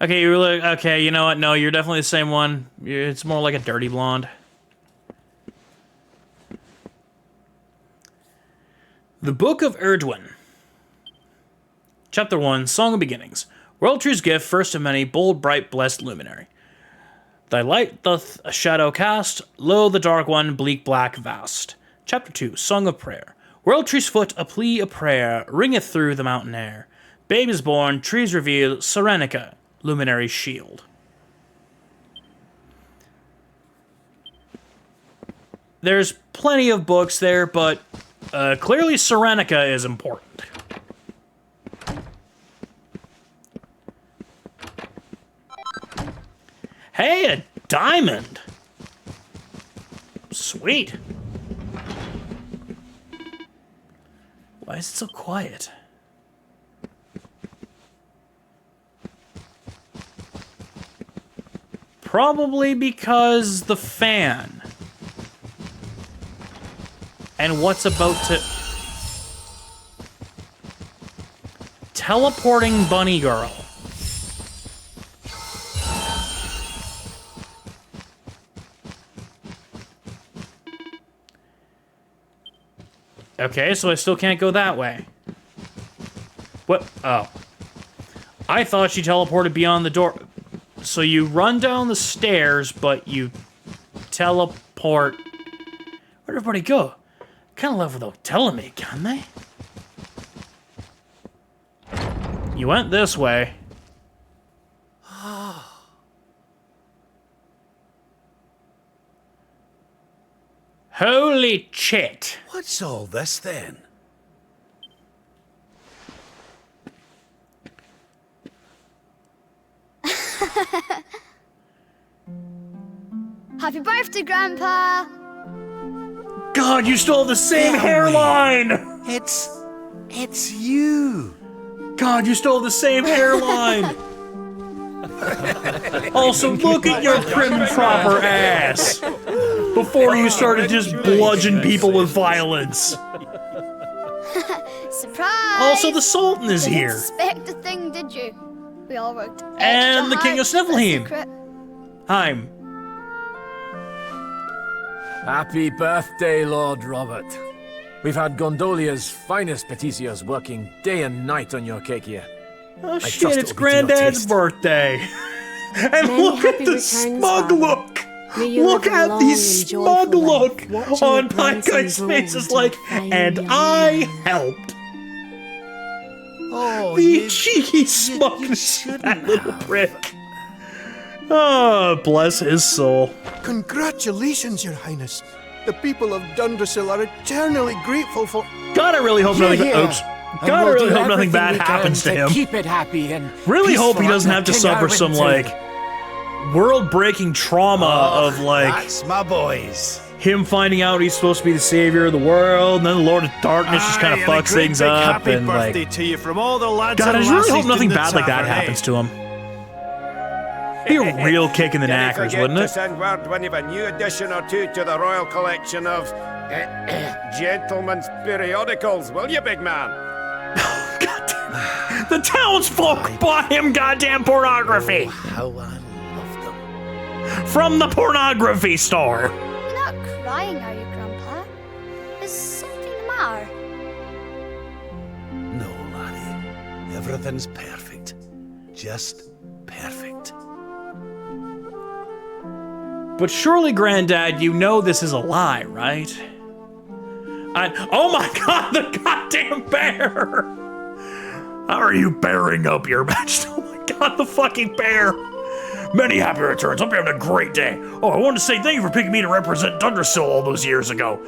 Okay, you were like, okay, you know what? No, you're definitely the same one. It's more like a dirty blonde. The Book of Erdrea. Chapter 1, Song of Beginnings. World True's gift, first of many, bold, bright, blessed luminary. Thy light doth a shadow cast, lo the dark one, bleak, black, vast. Chapter 2, Song of Prayer. World Tree's foot, a plea, a prayer, ringeth through the mountain air. Babe is born, trees reveal, Serenica, luminary's shield. There's plenty of books there, but clearly Serenica is important. Hey, a diamond! Sweet. Why is it so quiet? Probably because the fan. And what's about to... Teleporting bunny girl. Okay, so I still can't go that way. What? Oh. I thought she teleported beyond the door. So you run down the stairs, but you teleport... Where'd everybody go? Kind of left without telling me, can they? You went this way. Holy shit. What's all this then? Happy birthday, Grandpa! God, you still have the same hairline! It's you. God, you still have the same hairline! Also, look at your prim and proper ass! Before you started just bludgeon people with violence. Surprise! Also, the Sultan is Didn't here. expect a thing, did you? We all worked extra And the King of hard for the Snivelheim. secret. I'm. Happy birthday, Lord Robert. We've had Gondolia's finest patissiers working day and night on your cake here. Oh trust shit, it it's will be to your Granddad's taste. birthday. And Many look at happy the returns, smug Father. look. May you Look live a at long the and smug joyful look life, watching on your grandson Pipeguy's grow face. It's into like, a fine and young I man." helped. Oh, The cheeky smugness of that little prick. Oh, bless his soul. Congratulations, Your Highness. The people of Dundrasil are eternally grateful for... God, I really hope nothing. Oops. And God, I we'll really do hope nothing everything bad we can happens to him. Keep it happy and Really hope he peaceful doesn't have under to King suffer some Arwen too. like world-breaking trauma of like That's my boys. him finding out he's supposed to be the savior of the world, and then the Lord of Darkness just kind of fucks things up, and like, to you from all the lads God, I and just really hope lassies nothing in the bad like that tavern, eh? happens to him. Be a real kick in the knackers, wouldn't it? Send word when you've a new addition or two to the royal collection of gentlemen's periodicals, will you, big man? Goddamn. The townsfolk bought him goddamn pornography How I love them. from the pornography store. You're not crying, are you, Grandpa? Is something the matter? No, laddie. Everything's perfect. Just perfect. But surely, Granddad, you know this is a lie, right? Oh my God, the goddamn bear! How are you bearing up your match? Oh my God, the fucking bear! Many happy returns. Hope you're having a great day. Oh, I wanted to say thank you for picking me to represent Dundrasil all those years ago.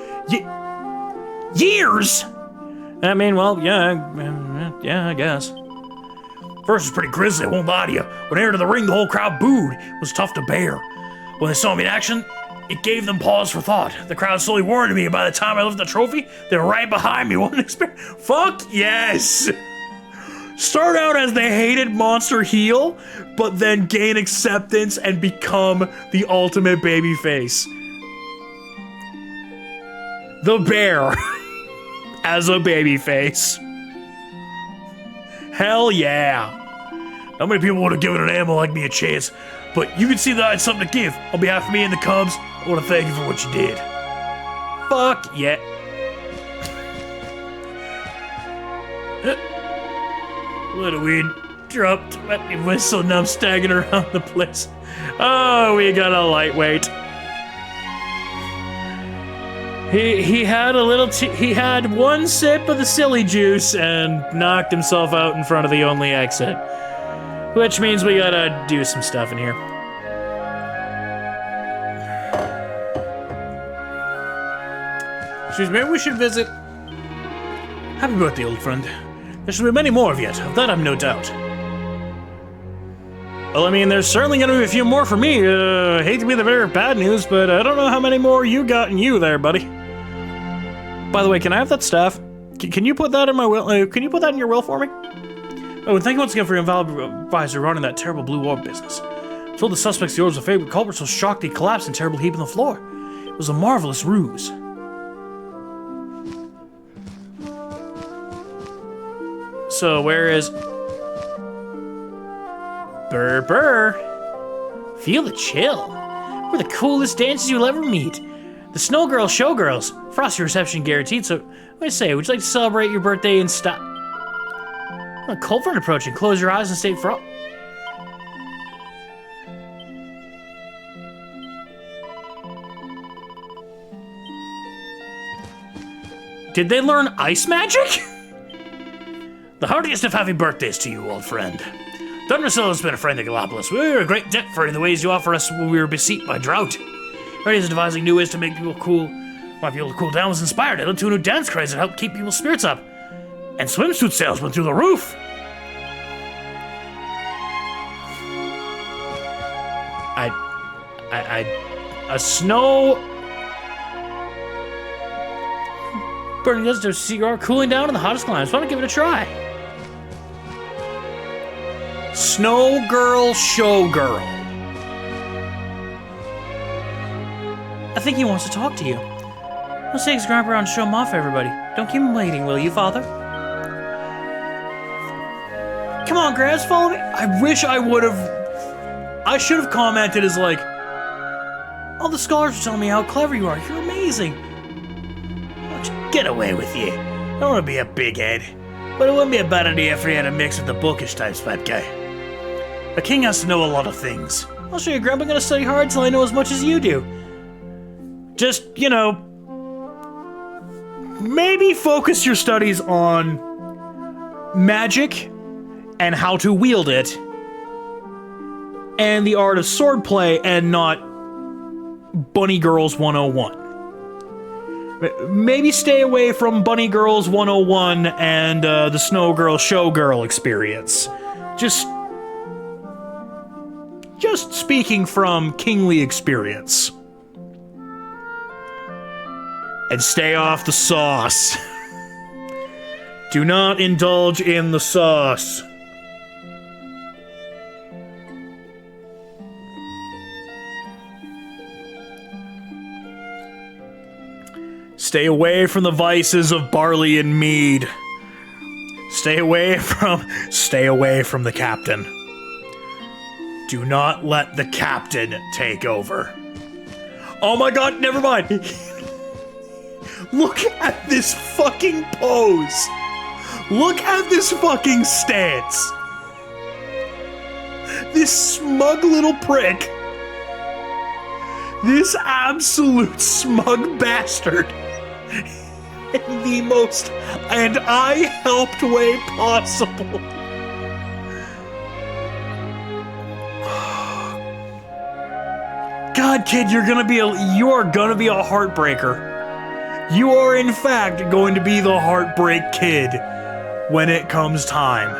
Years? I mean, well, yeah, I guess. First, it was pretty grisly, I won't lie to you. When I entered the ring, the whole crowd booed. It was tough to bear. When they saw me in action, it gave them pause for thought. The crowd slowly warned me, and by the time I lifted the trophy, they were right behind me. What an experience. Fuck yes! Start out as the hated monster heel, but then gain acceptance and become the ultimate babyface. The bear as a babyface. Hell yeah. Not many people would have given an animal like me a chance, but you can see that I had something to give. On behalf of me and the Cubs, I want to thank you for what you did. Fuck yeah. Little weed dropped, let me whistle, now I'm staggering around the place. Oh, we got a lightweight. He had a little, he had one sip of the silly juice and knocked himself out in front of the only exit. Which means we gotta do some stuff in here. Excuse me, we should visit. Happy birthday, old friend. There should be many more of yet, of that I've no doubt. Well, I mean, there's certainly gonna be a few more for me. Hate to be the bearer of bad news, but I don't know how many more you got in you there, buddy. By the way, can I have that staff? Can you put that in my will? Can you put that in your will for me? Oh, and thank you once again for your invaluable advice regarding that terrible blue orb business. I told the suspects the orbs of favorite culprit so shocked he collapsed in a terrible heap on the floor. It was a marvelous ruse. So where is... Burr burr. Feel the chill. We're the coolest dancers you'll ever meet. The Snow Girls Showgirls. Frosty reception guaranteed, so what do you say? Would you like to celebrate your birthday in style? A cold front approaching. Close your eyes and stay frozen. Did they learn ice magic? The heartiest of happy birthdays to you, old friend. Dundrasil has been a friend of Gallipolis. We were a great debt for in the ways you offer us when we were beset by drought. Our ideas of devising new ways to make people cool, want people to cool down was inspired. It led to a new dance craze that helped keep people's spirits up. And swimsuit sales went through the roof. A snow... Burning desert of cigar cooling down in the hottest climes. Why don't I give it a try? Snow Girl Showgirl. I think he wants to talk to you. Let's take his grandpa around and show him off, everybody. Don't keep him waiting, will you, Father? Come on, Gramps, follow me. I wish I would have... I should have commented as like, all the scholars are telling me how clever you are. You're amazing. Why don't you get away with you? I don't want to be a big head, but it wouldn't be a bad idea if he had a mix with the bookish types, Pipe Guy. A king has to know a lot of things. I'll show you, Grandpa. I'm gonna study hard till I know as much as you do. Just, you know, maybe focus your studies on magic and how to wield it, and the art of swordplay, and not Bunny Girls 101. Maybe stay away from Bunny Girls 101 and the Snow Girl Showgirl experience. Just speaking from kingly experience. And stay off the sauce. Do not indulge in the sauce. Stay away from the vices of barley and mead. Stay away from the captain. Do not let the captain take over. Oh my god, never mind. Look at this fucking pose. Look at this fucking stance. This smug little prick. This absolute smug bastard. In the most and I helped way possible. God, kid, you are gonna be a heartbreaker. You are, in fact, going to be the heartbreak kid when it comes time.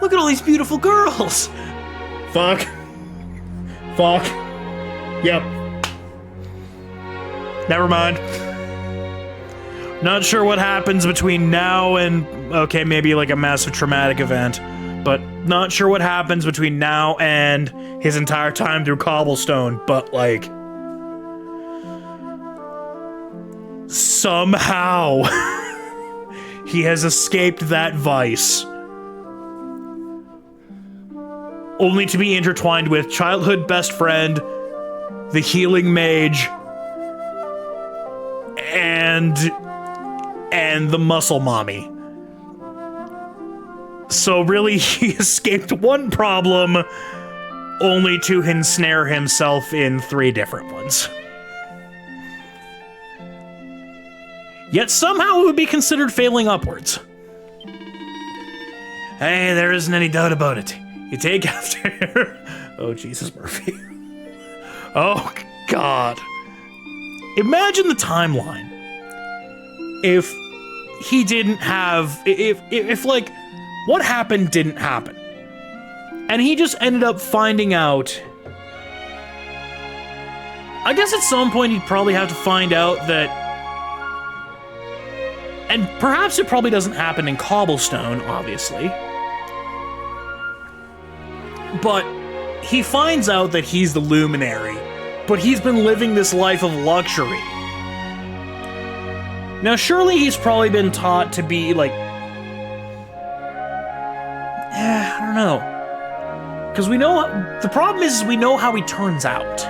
Look at all these beautiful girls. Fuck. Yep. Never mind. Not sure what happens between now and... Okay, maybe like a massive traumatic event. But not sure what happens between now and his entire time through Cobblestone. But, like... somehow... he has escaped that vice. Only to be intertwined with childhood best friend, the healing mage, and the muscle mommy. So really, he escaped one problem, only to ensnare himself in 3 different ones. Yet somehow it would be considered failing upwards. Hey, there isn't any doubt about it. You take after... Oh, Jesus, Murphy. Oh, God. Imagine the timeline. If he didn't have... If like, what happened didn't happen. And he just ended up finding out... I guess at some point he'd probably have to find out that... And perhaps it probably doesn't happen in Cobblestone, obviously. But he finds out that he's the Luminary, but he's been living this life of luxury. Now, surely he's probably been taught to be, like... I don't know. Because we know... The problem is we know how he turns out.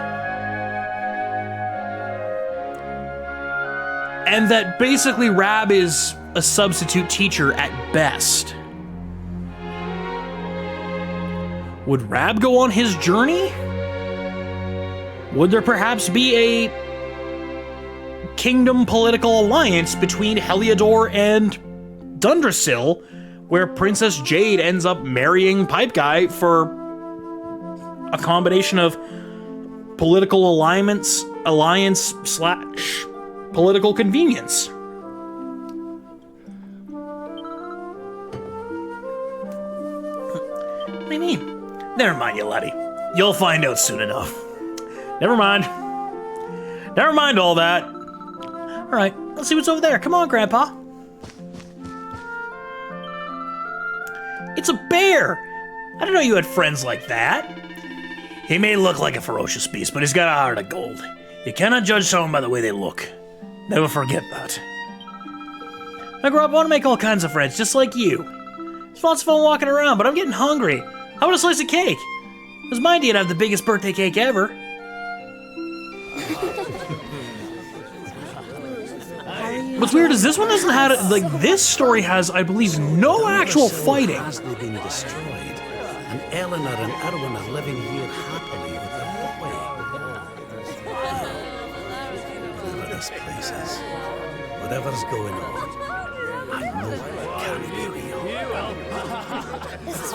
And that basically Rab is a substitute teacher at best. Would Rab go on his journey? Would there perhaps be a kingdom political alliance between Heliodor and Dundrasil, where Princess Jade ends up marrying Pipe Guy for a combination of political alliance / political convenience? What do you mean? Never mind, you laddie. You'll find out soon enough. Never mind. Never mind all that. All right, let's see what's over there. Come on, Grandpa. It's a bear. I didn't know you had friends like that. He may look like a ferocious beast, but he's got a heart of gold. You cannot judge someone by the way they look. Never forget that. I grew up, I want to make all kinds of friends, just like you. It's lots of fun walking around, but I'm getting hungry. How about a slice of cake? It was my idea to have the biggest birthday cake ever. What's weird is this one doesn't have, like, this story has, I believe, no actual fighting. Hasn't been destroyed, and Eleanor and Erwin are living here happily with their boy. Whatever this place is, whatever's going on, I know it can't be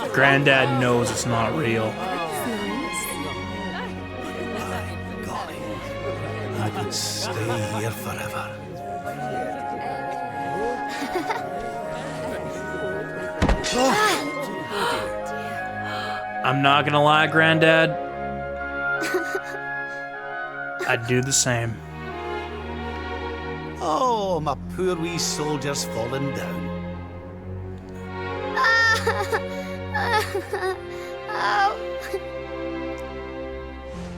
real. Granddad knows it's not real. Golly, I could stay here forever. I'm not gonna lie, Granddad. I'd do the same. Oh, my poor wee soldier's fallen down.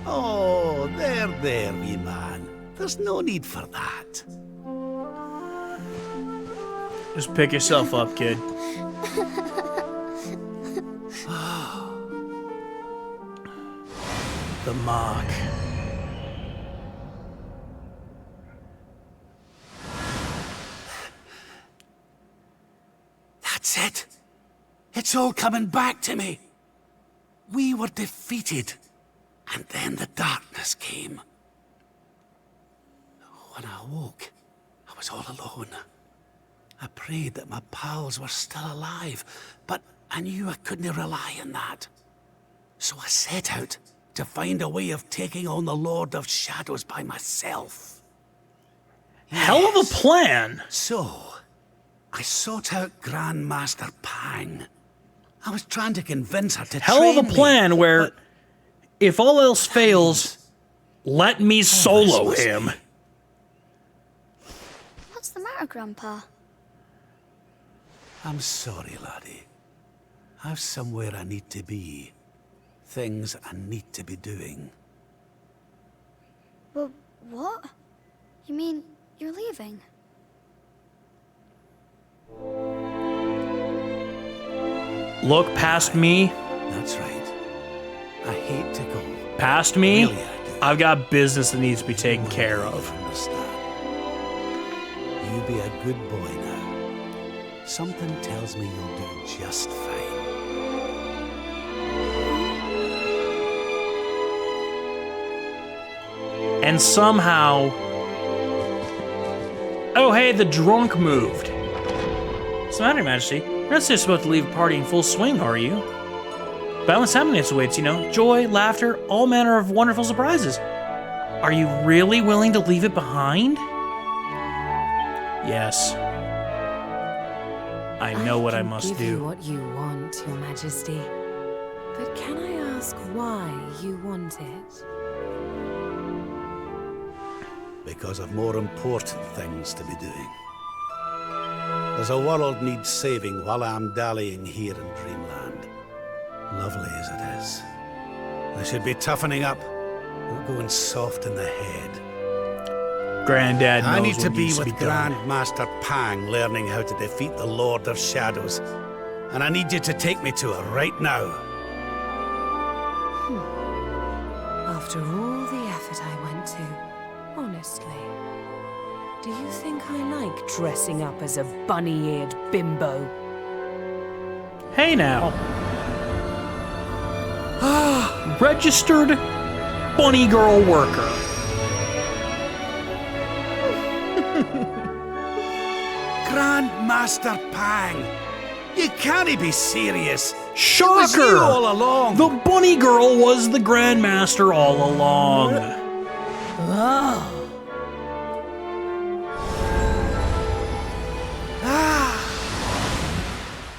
Oh, there, wee man. There's no need for that. Just pick yourself up, kid. The mark. That's it. It's all coming back to me. We were defeated, and then the darkness came. When I awoke, I was all alone. I prayed that my pals were still alive, but I knew I couldn't rely on that. So I set out to find a way of taking on the Lord of Shadows by myself. Hell of a plan. So, I sought out Grandmaster Pang. I was trying to convince her to Hell train of a plan me, where, but if all else fails, let me solo him. What's the matter, Grandpa? I'm sorry, laddie. I've somewhere I need to be. Things I need to be doing. Well, what? You mean you're leaving? Look past me. That's right. I hate to go. Past me. Really, I do. I've got business that needs to be taken care of. Understand. You be a good boy now. Something tells me you'll do just fine. And somehow... Oh, hey, the drunk moved. What's the matter, Your Majesty? You're not just about to leave a party in full swing, are you? Boundless happiness awaits, you know. Joy, laughter, all manner of wonderful surprises. Are you really willing to leave it behind? Yes. I know what I must give you do. what you want, Your Majesty. But can I ask why you want it? Because of more important things to be doing. There's a world needs saving while I'm dallying here in Dreamland. Lovely as it is. I should be toughening up, not going soft in the head. Granddad knows I need what to be needs with be done. Grandmaster Pang learning how to defeat the Lord of Shadows. And I need you to take me to her right now. After all the effort I went to, honestly, do you think I like dressing up as a bunny-eared bimbo? Hey now. Registered bunny girl worker. Grandmaster Pang! You can't be serious! Shocker! It was you all along! The bunny girl was the Grandmaster all along.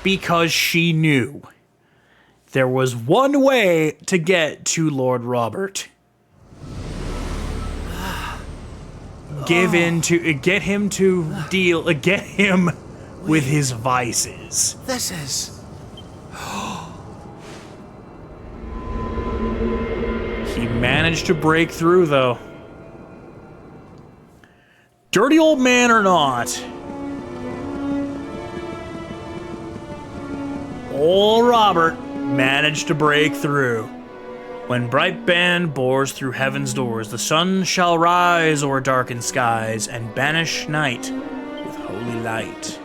Because she knew there was one way to get to Lord Robert. get him with his vices. This is... He managed to break through, though. Dirty old man or not, old Robert managed to break through. When bright band bores through heaven's doors, the sun shall rise o'er darkened skies and banish night with holy light.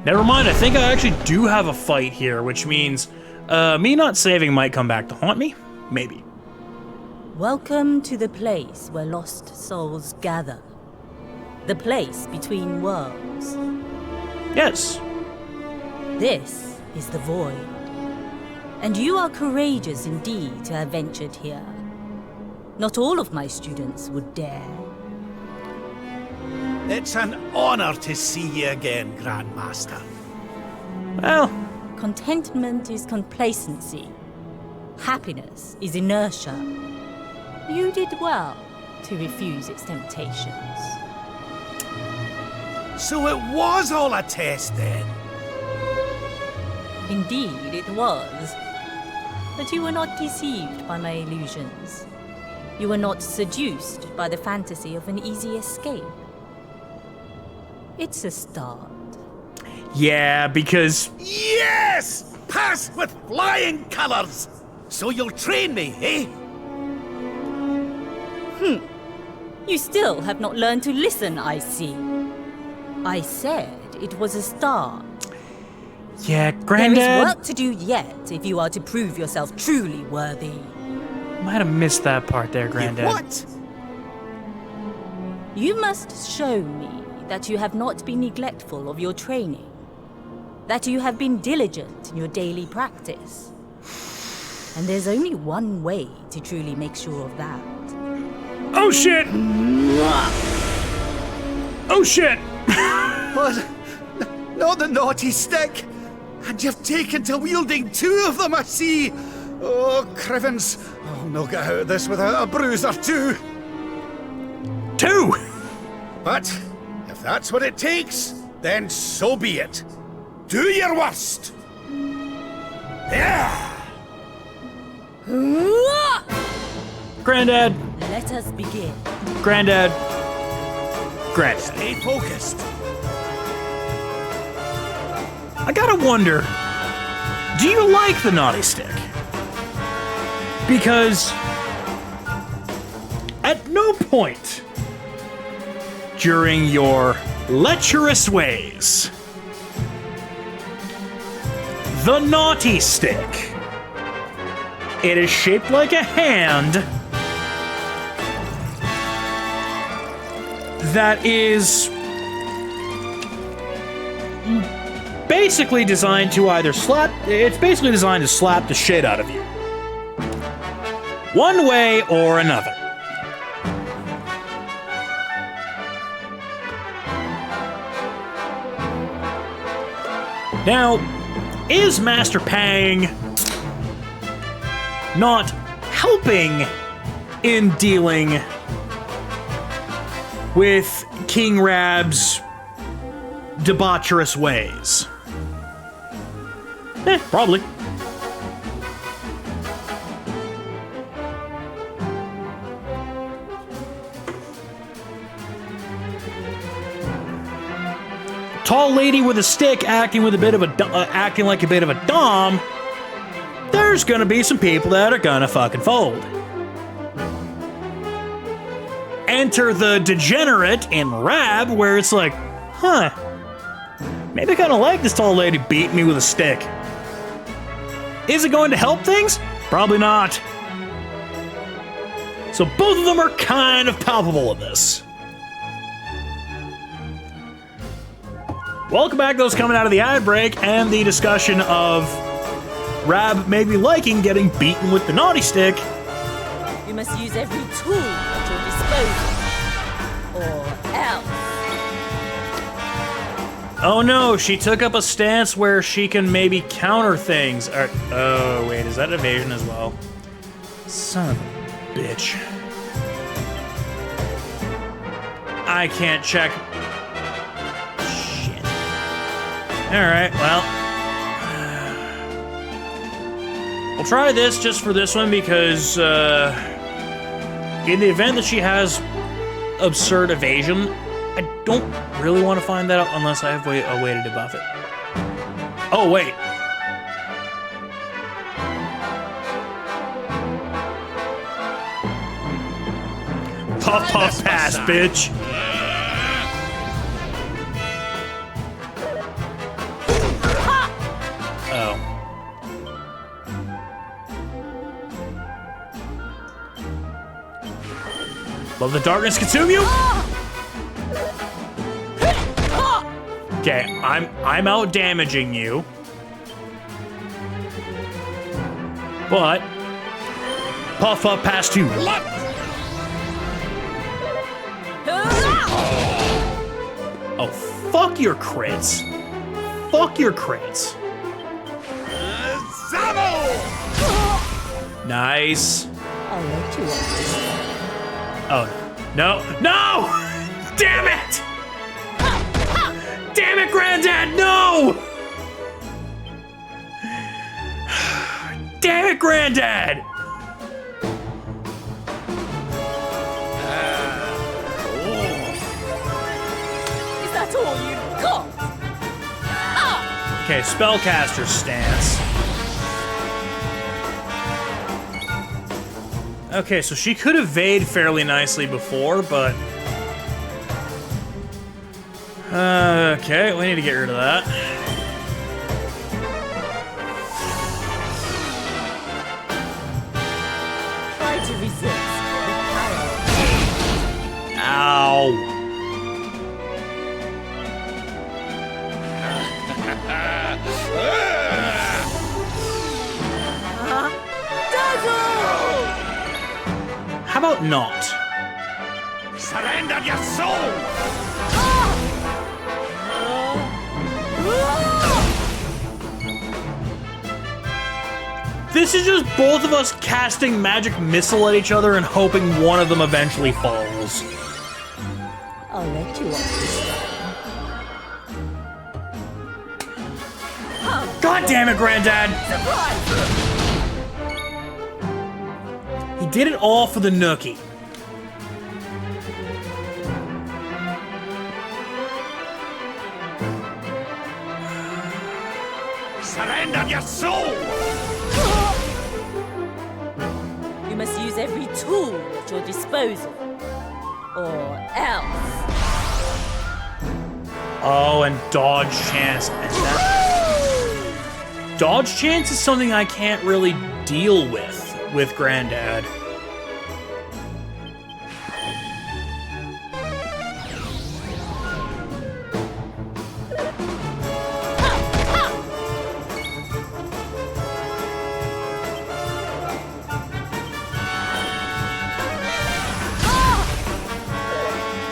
Never mind, I think I actually do have a fight here, which means me not saving might come back to haunt me. Maybe. Welcome to the place where lost souls gather. The place between worlds. Yes. This is the void. And you are courageous indeed to have ventured here. Not all of my students would dare. It's an honor to see you again, Grandmaster. Well, Contentment is complacency. Happiness is inertia. You did well to refuse its temptations. So it was all a test then? Indeed, it was. But you were not deceived by my illusions. You were not seduced by the fantasy of an easy escape. It's a start. yeah, because Yes! Pass with flying colors! So you'll train me, eh? You still have not learned to listen, I see. I said it was a start. yeah, There Granddad is work to do yet if you are to prove yourself truly worthy. might have missed that part there, Granddad. What? You must show me that you have not been neglectful of your training. That you have been diligent in your daily practice. And there's only one way to truly make sure of that. Oh shit! Oh shit! What? Not the naughty stick! And you've taken to wielding two of them, I see! Oh, Crivens, I'll not get out of this without a bruise or two! 2! But if that's what it takes, then so be it. Do your worst! Yeah! Granddad, Let us begin. Granddad, Granddad. Stay focused. I gotta wonder, do you like the naughty stick? Because at no point during your lecherous ways, the naughty stick, it is shaped like a hand that is basically designed to either it's basically designed to slap the shit out of you. One way or another. Now, is Master Pang not helping in dealing with King Rab's debaucherous ways? Probably. Tall lady with a stick acting like a bit of a dom. There's gonna be some people that are gonna fucking fold. Enter the degenerate in Rab, where it's like, huh, maybe I kinda like this tall lady beating me with a stick. Is it going to help things? Probably not. So both of them are kind of palpable in this. Welcome back, those coming out of the ad break and the discussion of Rab maybe liking getting beaten with the naughty stick. You must use every tool at your disposal. Or else. Oh no, she took up a stance where she can maybe counter things. Oh wait, is that evasion as well? Son of a bitch. I can't check. Shit. Alright, well. We'll try this just for this one because, in the event that she has absurd evasion, I don't really want to find that out unless I have a way to debuff it. Oh, wait. Puff, puff, pass, bitch. Oh. Let the darkness consume you? Okay, I'm out damaging you. But puff up past you. Oh, fuck your crits. Fuck your crits. Nice. I'll let you understand. Oh, no. No! Damn it! Damn it, Granddad, no! Damn it, Granddad! Is that all you got? Okay, spellcaster stance. Okay, so she could evade fairly nicely before, but... okay, we need to get rid of that. Try to resist the power. Ow. How about not? Surrender your soul! This is just both of us casting magic missile at each other and hoping one of them eventually falls. I'll let you understand. God damn it, Granddad! He did it all for the nookie. Surrender your soul! You must use every tool at your disposal, or else. Oh, and dodge chance. And that... Dodge chance is something I can't really deal with Granddad.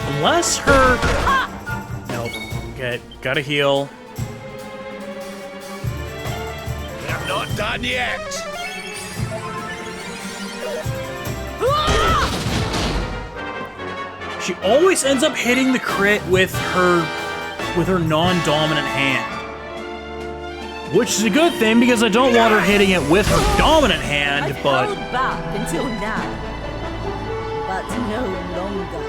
Unless her... Nope. Okay, gotta heal. We're not done yet! She always ends up hitting the crit with her non-dominant hand. Which is a good thing because I don't want her hitting it with her dominant hand, I've but... held back until now, but no longer.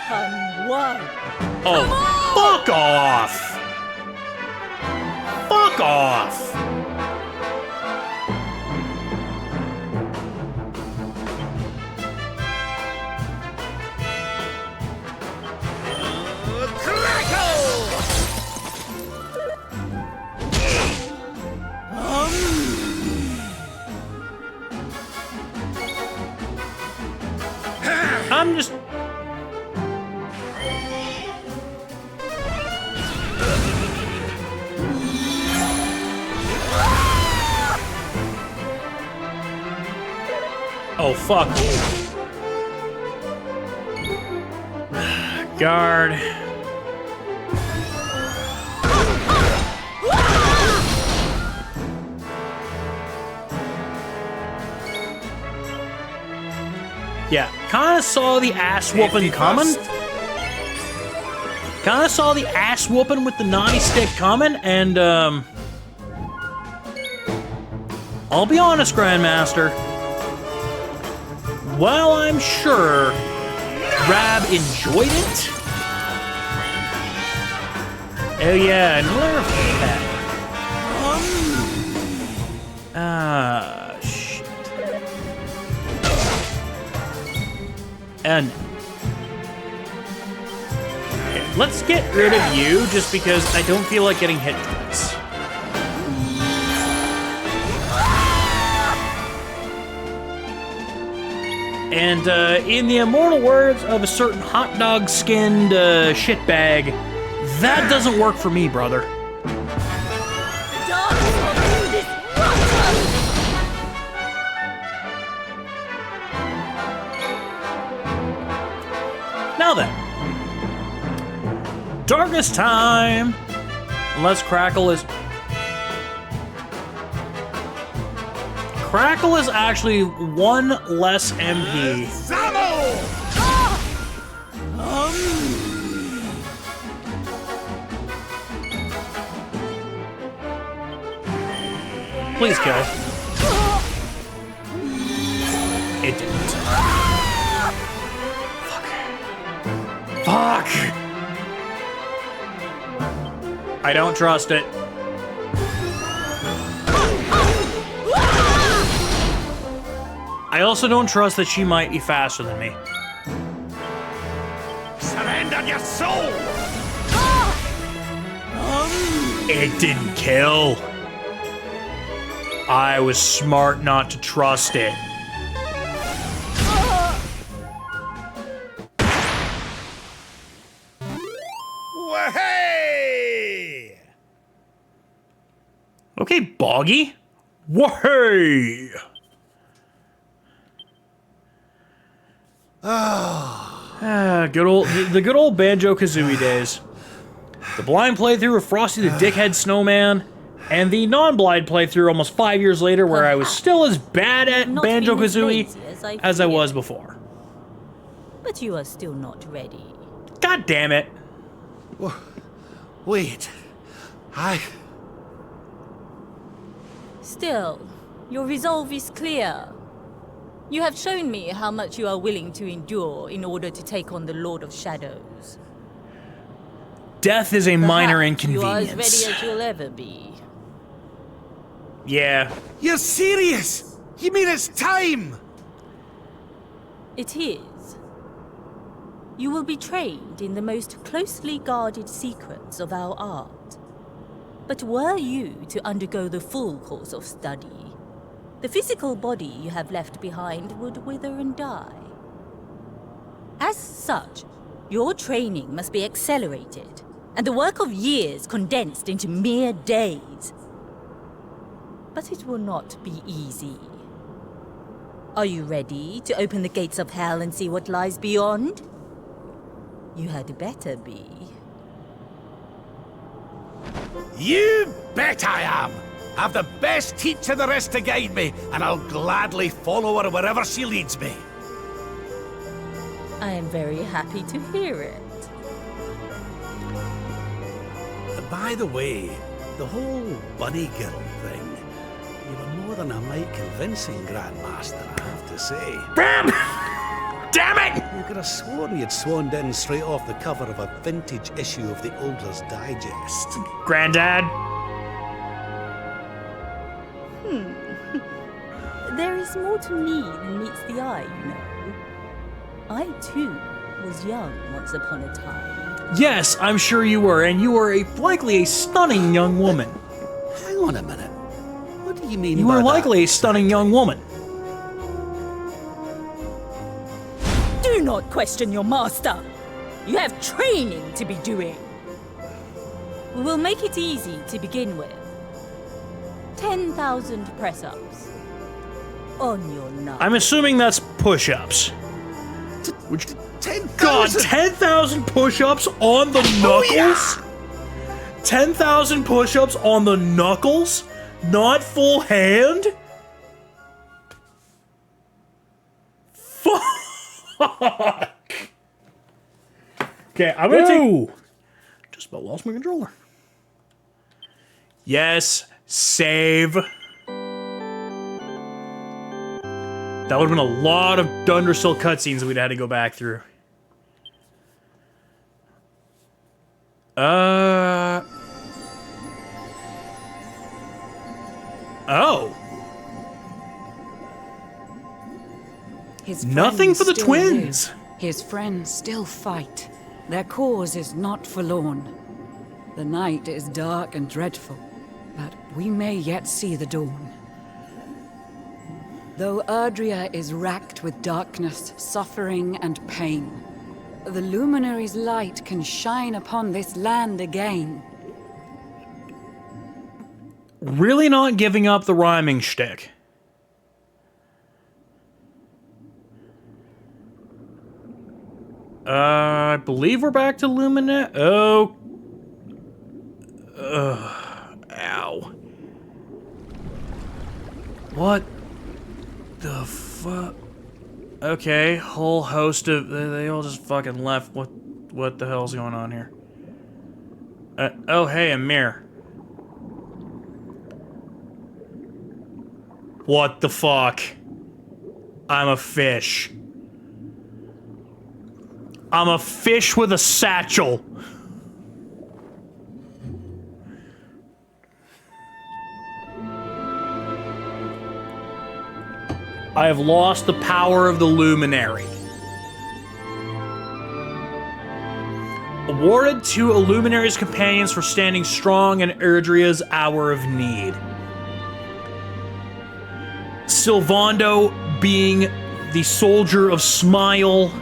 Come one. Oh, fuck off! Fuck off! I'm just... Oh, fuck. Guard. Yeah, kind of saw the ass whooping coming. Kind of saw the ass whooping with the naughty stick coming, and I'll be honest, Grandmaster. While I'm sure Rab enjoyed it. Oh yeah, another pet. Shit. And okay, let's get rid of you just because I don't feel like getting hit twice. And in the immortal words of a certain hot dog-skinned shitbag, that doesn't work for me, brother. Now then, darkness time. Unless Crackle is actually one less MP. Please kill. It didn't. Fuck. I don't trust it. I also don't trust that she might be faster than me. Surrender your soul! It didn't kill. I was smart not to trust it. Wahey! Okay, Boggy. Wahey! The good old Banjo-Kazooie days. The blind playthrough of Frosty the Dickhead Snowman, and the non-blind playthrough almost 5 years later where I was still as bad at Banjo-Kazooie as I was before. But you are still not ready. God damn it. Wait. Still, your resolve is clear. You have shown me how much you are willing to endure in order to take on the Lord of Shadows. Death is a minor Perhaps inconvenience. you are as ready as you'll ever be. Yeah. You're serious? You mean it's time? It is. You will be trained in the most closely guarded secrets of our art. But were you to undergo the full course of study, the physical body you have left behind would wither and die. As such, your training must be accelerated, and the work of years condensed into mere days. But it will not be easy. Are you ready to open the gates of hell and see what lies beyond? You had better be. You bet I am! I've the best teacher there is to guide me, and I'll gladly follow her wherever she leads me. I am very happy to hear it. By the way, the whole bunny girl thing, you were more than a mite convincing, Grandmaster, I have to say. Damn it! You could have sworn you'd swaned in straight off the cover of a vintage issue of the Ogler's Digest. Granddad? There is more to me than meets the eye, you know. I, too, was young once upon a time. Yes, I'm sure you were, and you were likely a stunning young woman. Hang on a minute. What do you mean You by were that? likely a stunning young woman. Do not question your master. You have training to be doing. We will make it easy to begin with. 10,000 press-ups. On your knuckles. I'm assuming that's push-ups. Which, 10,000? God, 10,000 push-ups on the knuckles? 10,000 push-ups on the knuckles? Not full hand? Fuck. Okay, I'm gonna take... Just about lost my controller. Yes, save. That would have been a lot of Dundrasil cutscenes we'd had to go back through. Oh. Nothing for the twins. His friends still fight. Their cause is not forlorn. The night is dark and dreadful, but we may yet see the dawn. Though Erdrea is racked with darkness, suffering, and pain, the Luminary's light can shine upon this land again. Really not giving up the rhyming shtick. I believe we're back to Luminary. Oh. Ow. What the fuck? Okay, whole host of... They all just fucking left. What the hell's going on here? Oh, hey, a mirror. What the fuck? I'm a fish. I'm a fish with a satchel. I have lost the power of the Luminary. Awarded to a Luminary's companions for standing strong in Erdrea's hour of need. Sylvando being the soldier of Smile,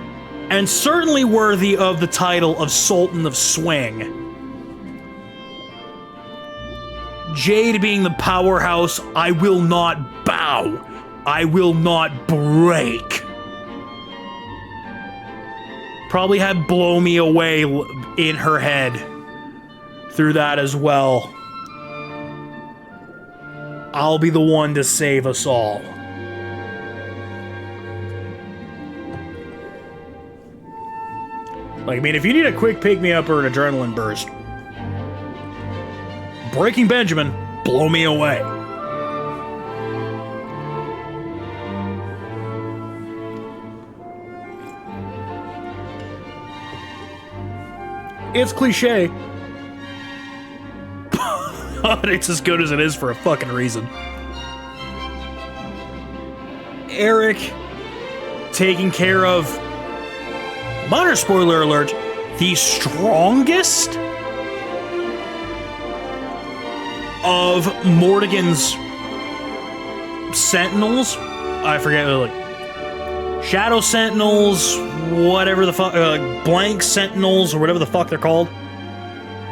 and certainly worthy of the title of Sultan of Swing. Jade being the powerhouse, I will not bow. I will not break. Probably had Blow Me Away in her head through that as well. I'll be the one to save us all. Like, I mean, if you need a quick pick-me-up or an adrenaline burst, Breaking Benjamin, blow me away. It's cliche. But it's as good as it is for a fucking reason. Eric taking care of, minor spoiler alert, the strongest of Mordegon's sentinels. I forget, like, Shadow Sentinels, whatever the fuck, Blank Sentinels, or whatever the fuck they're called.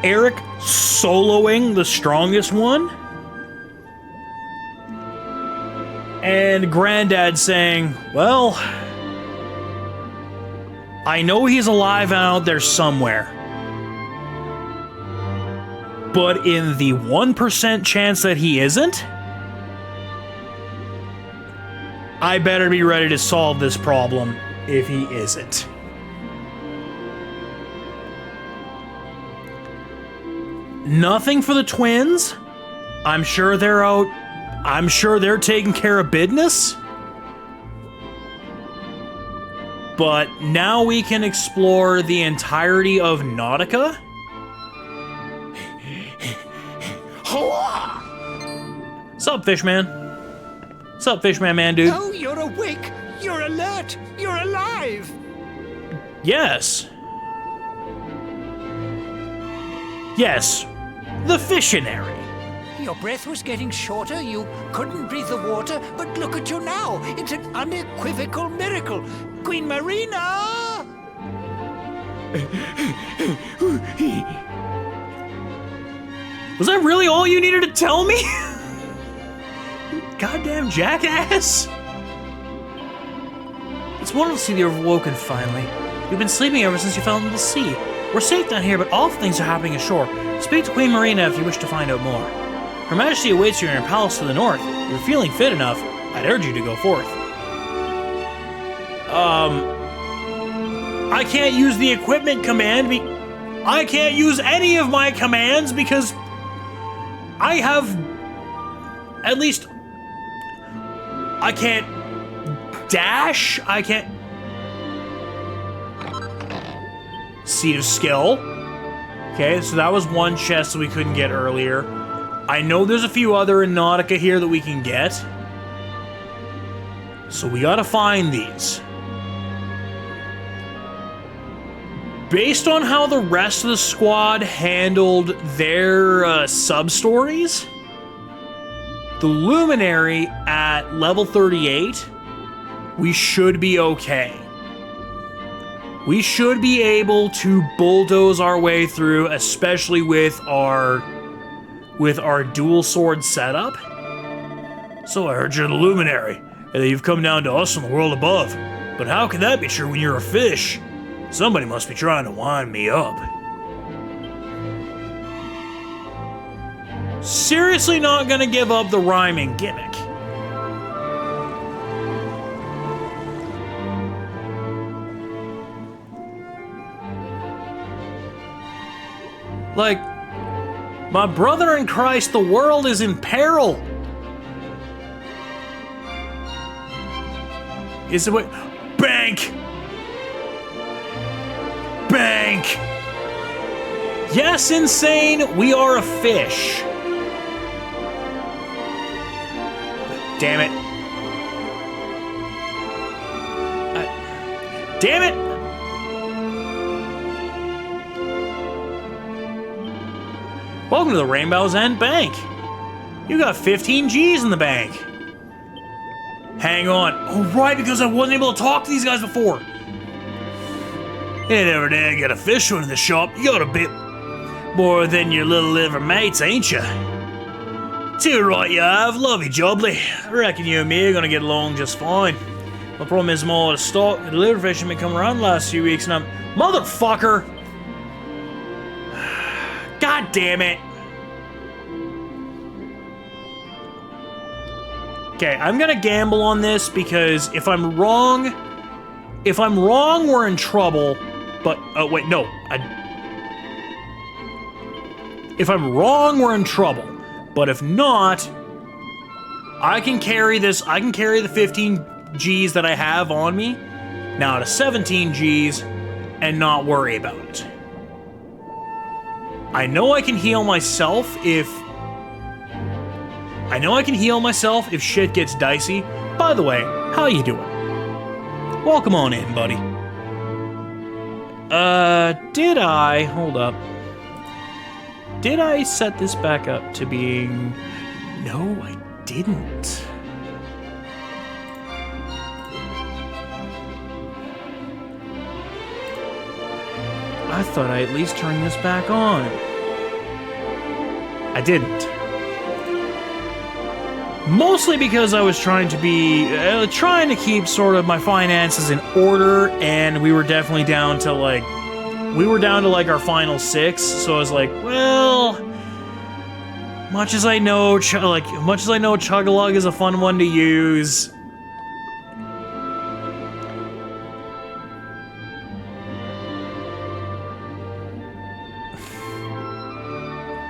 Eric soloing the strongest one. And Granddad saying, well, I know he's alive and out there somewhere. But in the 1% chance that he isn't, I better be ready to solve this problem if he isn't. Nothing for the twins. I'm sure they're out. I'm sure they're taking care of business. But now we can explore the entirety of Nautica. Sup, Fishman? Sup, Fishman man, dude? Oh, you're awake! You're alert! You're alive! Yes. Yes. The Fissionary. Your breath was getting shorter, you couldn't breathe the water, but look at you now! It's an unequivocal miracle! Queen Marina! Was that really all you needed to tell me? Goddamn jackass! It's wonderful to see you awoken finally. You've been sleeping ever since you fell into the sea. We're safe down here, but awful things are happening ashore. Speak to Queen Marina if you wish to find out more. Her Majesty awaits you in her palace to the north. If you're feeling fit enough, I'd urge you to go forth. I can't use the equipment command. I can't use any of my commands because I have at least... I can't dash. I can't... Seat of Skill. Okay, so that was one chest that we couldn't get earlier. I know there's a few other in Nautica here that we can get. So we gotta find these. Based on how the rest of the squad handled their sub-stories, the Luminary at level 38, we should be okay. We should be able to bulldoze our way through, especially with our dual sword setup. So I heard you're the Luminary, and that you've come down to us from the world above. But how can that be true when you're a fish? Somebody must be trying to wind me up. Seriously not gonna give up the rhyming gimmick. Like, my brother in Christ, the world is in peril. Is it what? Bank! Bank! Yes, insane, we are a fish. Damn it. Damn it! Welcome to the Rainbow's End Bank. You got 15 G's in the bank. Hang on. Oh, right, because I wasn't able to talk to these guys before. Ain't every day I get a fish one in the shop. You got a bit more than your little liver mates, ain't you? Too right you have. Lovey jubbly. I reckon you and me are gonna get along just fine. My problem is more the stock. The liver fish have been coming around the last few weeks and I'm... Motherfucker! God damn it. Okay, I'm gonna gamble on this because if I'm wrong, we're in trouble. But, oh wait, no. If I'm wrong, we're in trouble. But if not, I can carry this, I can carry the 15 Gs that I have on me now to 17 Gs and not worry about it. I know I can heal myself if shit gets dicey. By the way, how you doing? Welcome on in, buddy. Hold up. Did I set this back up to being... No, I didn't. I thought I at least turned this back on. I didn't. Mostly because I was trying to keep sort of my finances in order, and we were definitely down to like our final 6. So I was like, well, much as I know Chug-a-Lug is a fun one to use.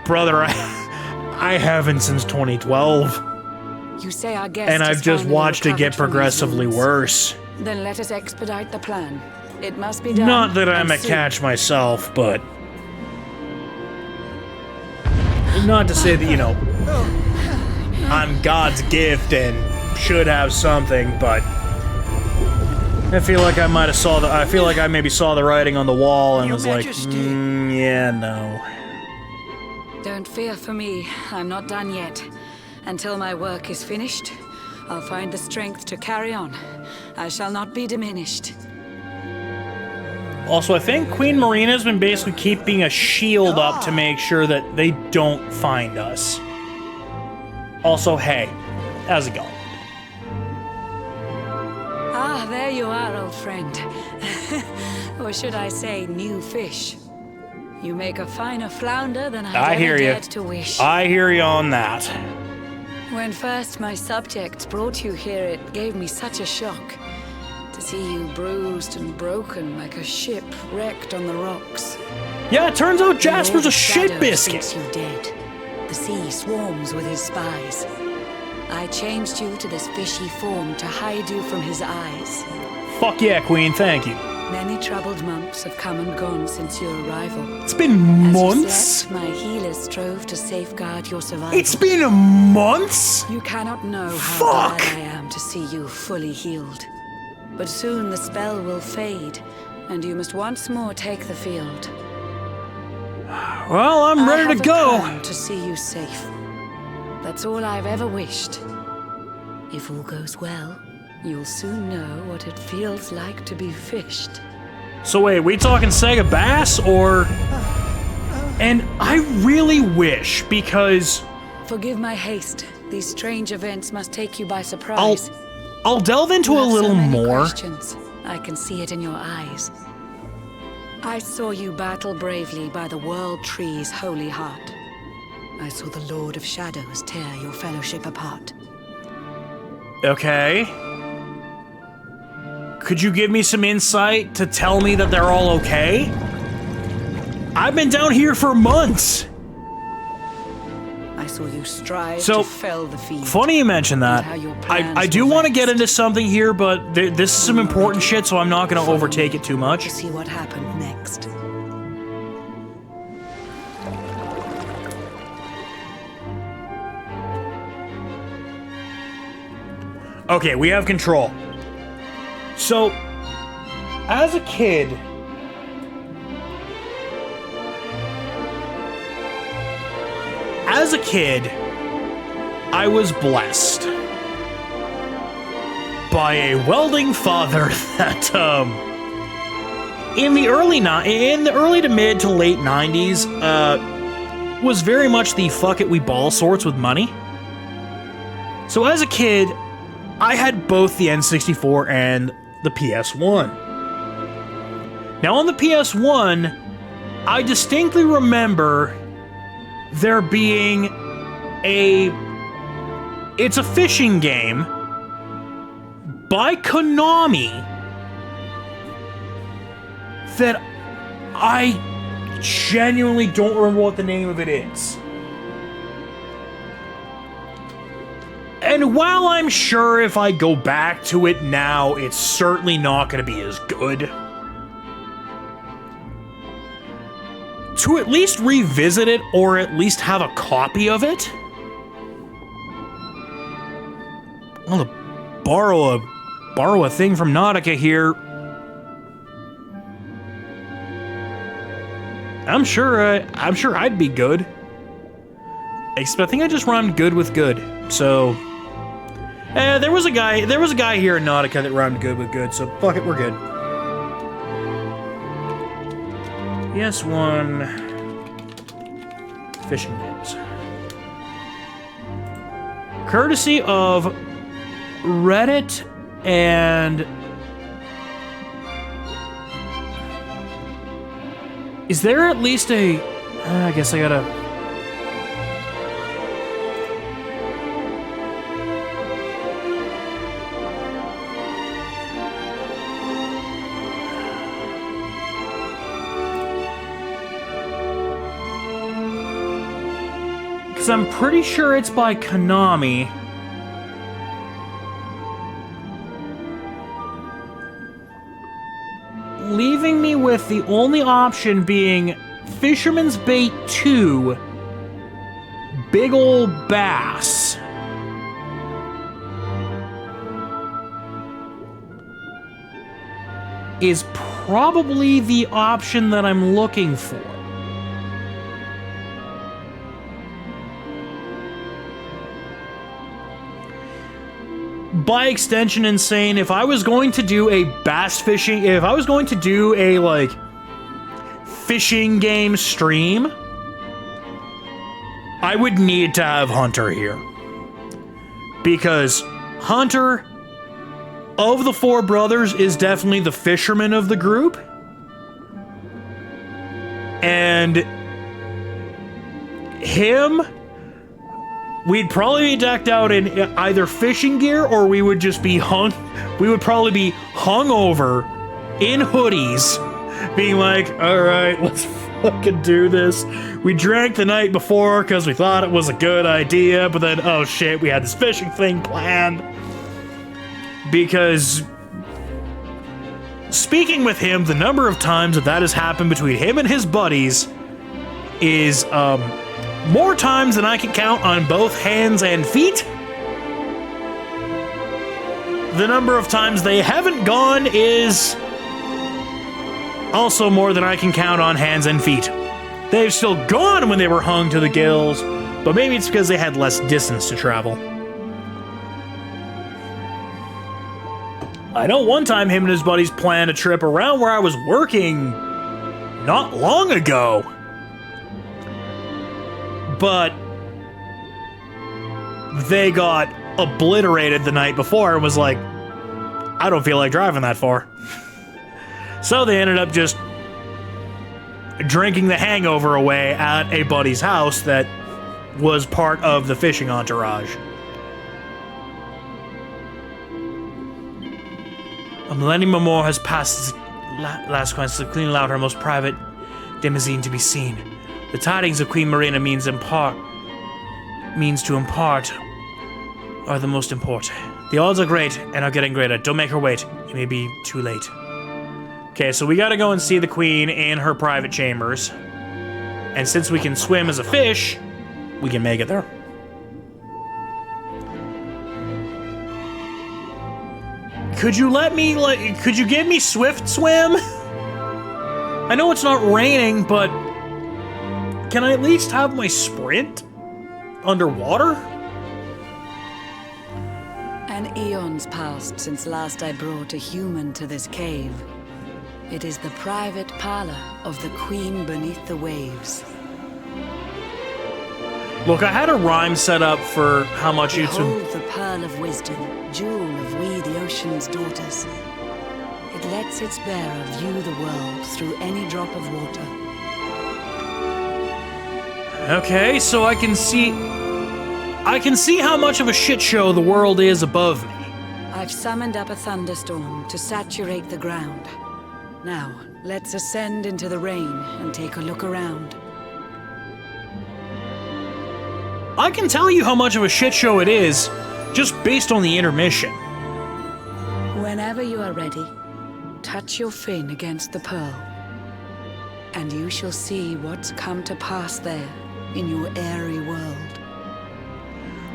Brother, I haven't since 2012. You say our guest and I've just watched it get progressively worse. Then let us expedite the plan. It must be done. Not that I'm a catch myself, but... Not to say that, you know, I'm God's gift and should have something, but... I feel like I might have I feel like I maybe saw the writing on the wall and was like, yeah, no. Don't fear for me. I'm not done yet. Until my work is finished, I'll find the strength to carry on. I shall not be diminished. Also, I think Queen Marina's been basically keeping a shield up to make sure that they don't find us. Also, hey, how's it going? Ah, there you are, old friend. Or should I say, new fish. You make a finer flounder than I ever dared to wish. I hear you on that. When first my subjects brought you here, it gave me such a shock. To see you bruised and broken like a ship wrecked on the rocks. Yeah, it turns out Jasper's a shit Shadow biscuit. thinks you dead. The sea swarms with his spies. I changed you to this fishy form to hide you from his eyes. Fuck yeah, Queen, thank you. Many troubled months have come and gone since your arrival. It's been As months? you slept, my healers strove to safeguard your survival. It's been months? You cannot know how Fuck! glad I am to see you fully healed. But soon the spell will fade, and you must once more take the field. Well, I'm ready to go. I have a plan to see you safe. That's all I've ever wished. If all goes well, you'll soon know what it feels like to be fished. So wait, we talking Sega Bass or... And I really wish, because... Forgive my haste. These strange events must take you by surprise. I'll delve into You a have little so many more. questions. I can see it in your eyes. I saw you battle bravely by the World Tree's holy heart. I saw the Lord of Shadows tear your fellowship apart. Okay. Could you give me some insight to tell me that they're all okay? I've been down here for months. I saw you strive So, to fell the fiend. funny you mention that. and how your plans I do were want to get vexed. into something here, but this is some important shit, so I'm not going to overtake it too much. To see what happened next. Okay, we have control. So, as a kid... As a kid, I was blessed by a welding father that, in the early to mid to late 90s, was very much the fuck it we ball sorts with money. So as a kid, I had both the N64 and the PS1. Now on the PS1, I distinctly remember there being it's a fishing game by Konami that I genuinely don't remember what the name of it is. And while I'm sure if I go back to it now, it's certainly not going to be as good, to at least revisit it or at least have a copy of it, well, to borrow a thing from Nautica here, I'm sure I'd be good. Except I think I just rhymed good with good. So, there was a guy here in Nautica that rhymed good with good. So fuck it, we're good. PS1 fishing games, courtesy of Reddit and. Is there at least a... I guess I gotta... Because I'm pretty sure it's by Konami. Leaving me with the only option being Fisherman's Bait 2, Big Ol' Bass. Is probably the option that I'm looking for. By extension, insane, if I was going to do a bass fishing, if I was going to do a, like, fishing game stream, I would need to have Hunter here. Because Hunter, of the four brothers, is definitely the fisherman of the group. And him, we'd probably be decked out in either fishing gear or we would just be we would probably be hung over in hoodies, being like, all right, let's fucking do this. We drank the night before because we thought it was a good idea, but then, oh shit, we had this fishing thing planned. Because speaking with him, the number of times that has happened between him and his buddies is more times than I can count on both hands and feet. The number of times they haven't gone is also more than I can count on hands and feet. They've still gone when they were hung to the gills, but maybe it's because they had less distance to travel. I know one time him and his buddies planned a trip around where I was working not long ago. But they got obliterated the night before and was like, I don't feel like driving that far. So they ended up just drinking the hangover away at a buddy's house that was part of the fishing entourage. A millennium or more has passed since last quest to clean out her most private demoscene to be seen. The tidings of Queen Marina means to impart are the most important. The odds are great and are getting greater. Don't make her wait. It may be too late. Okay, so we gotta go and see the queen in her private chambers. And since we can swim as a fish, we can make it there. Could you could you give me swift swim? I know it's not raining, but can I at least have my sprint underwater? An eon's passed since last I brought a human to this cave. It is the private parlor of the Queen beneath the waves. Look, I had a rhyme set up for how much you Behold the pearl of wisdom, jewel of we the ocean's daughters. It lets its bearer view the world through any drop of water. Okay, so I can see how much of a shit show the world is above me. I've summoned up a thunderstorm to saturate the ground. Now, let's ascend into the rain and take a look around. I can tell you how much of a shit show it is, just based on the intermission. Whenever you are ready, touch your fin against the pearl, and you shall see what's come to pass there in your airy world.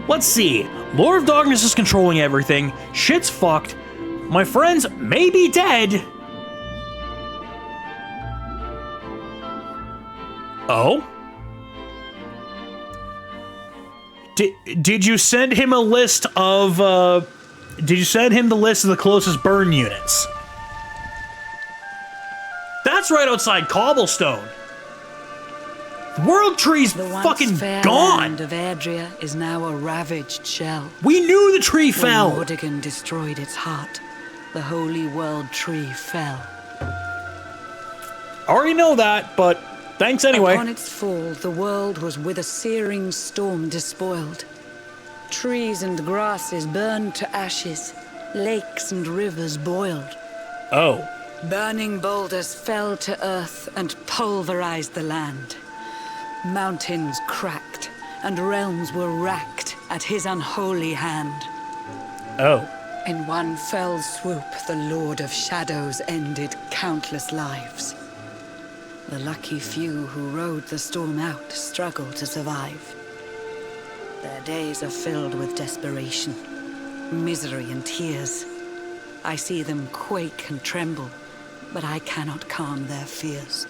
Let's see. Lord of Darkness is controlling everything. Shit's fucked. My friends may be dead. Oh? Did you send him a list of, did you send him the list of the closest burn units? That's right outside Cobblestone. The World Tree's fucking fair gone. Land of Erdrea is now a ravaged shell. We knew the tree fell. When Vortigern destroyed its heart, the Holy World Tree fell. I already know that, but thanks anyway. Upon its fall, the world was with a searing storm despoiled. Trees and grasses burned to ashes. Lakes and rivers boiled. Oh. Burning boulders fell to earth and pulverized the land. Mountains cracked, and realms were racked at his unholy hand. Oh. In one fell swoop, the Lord of Shadows ended countless lives. The lucky few who rode the storm out struggled to survive. Their days are filled with desperation, misery and tears. I see them quake and tremble, but I cannot calm their fears.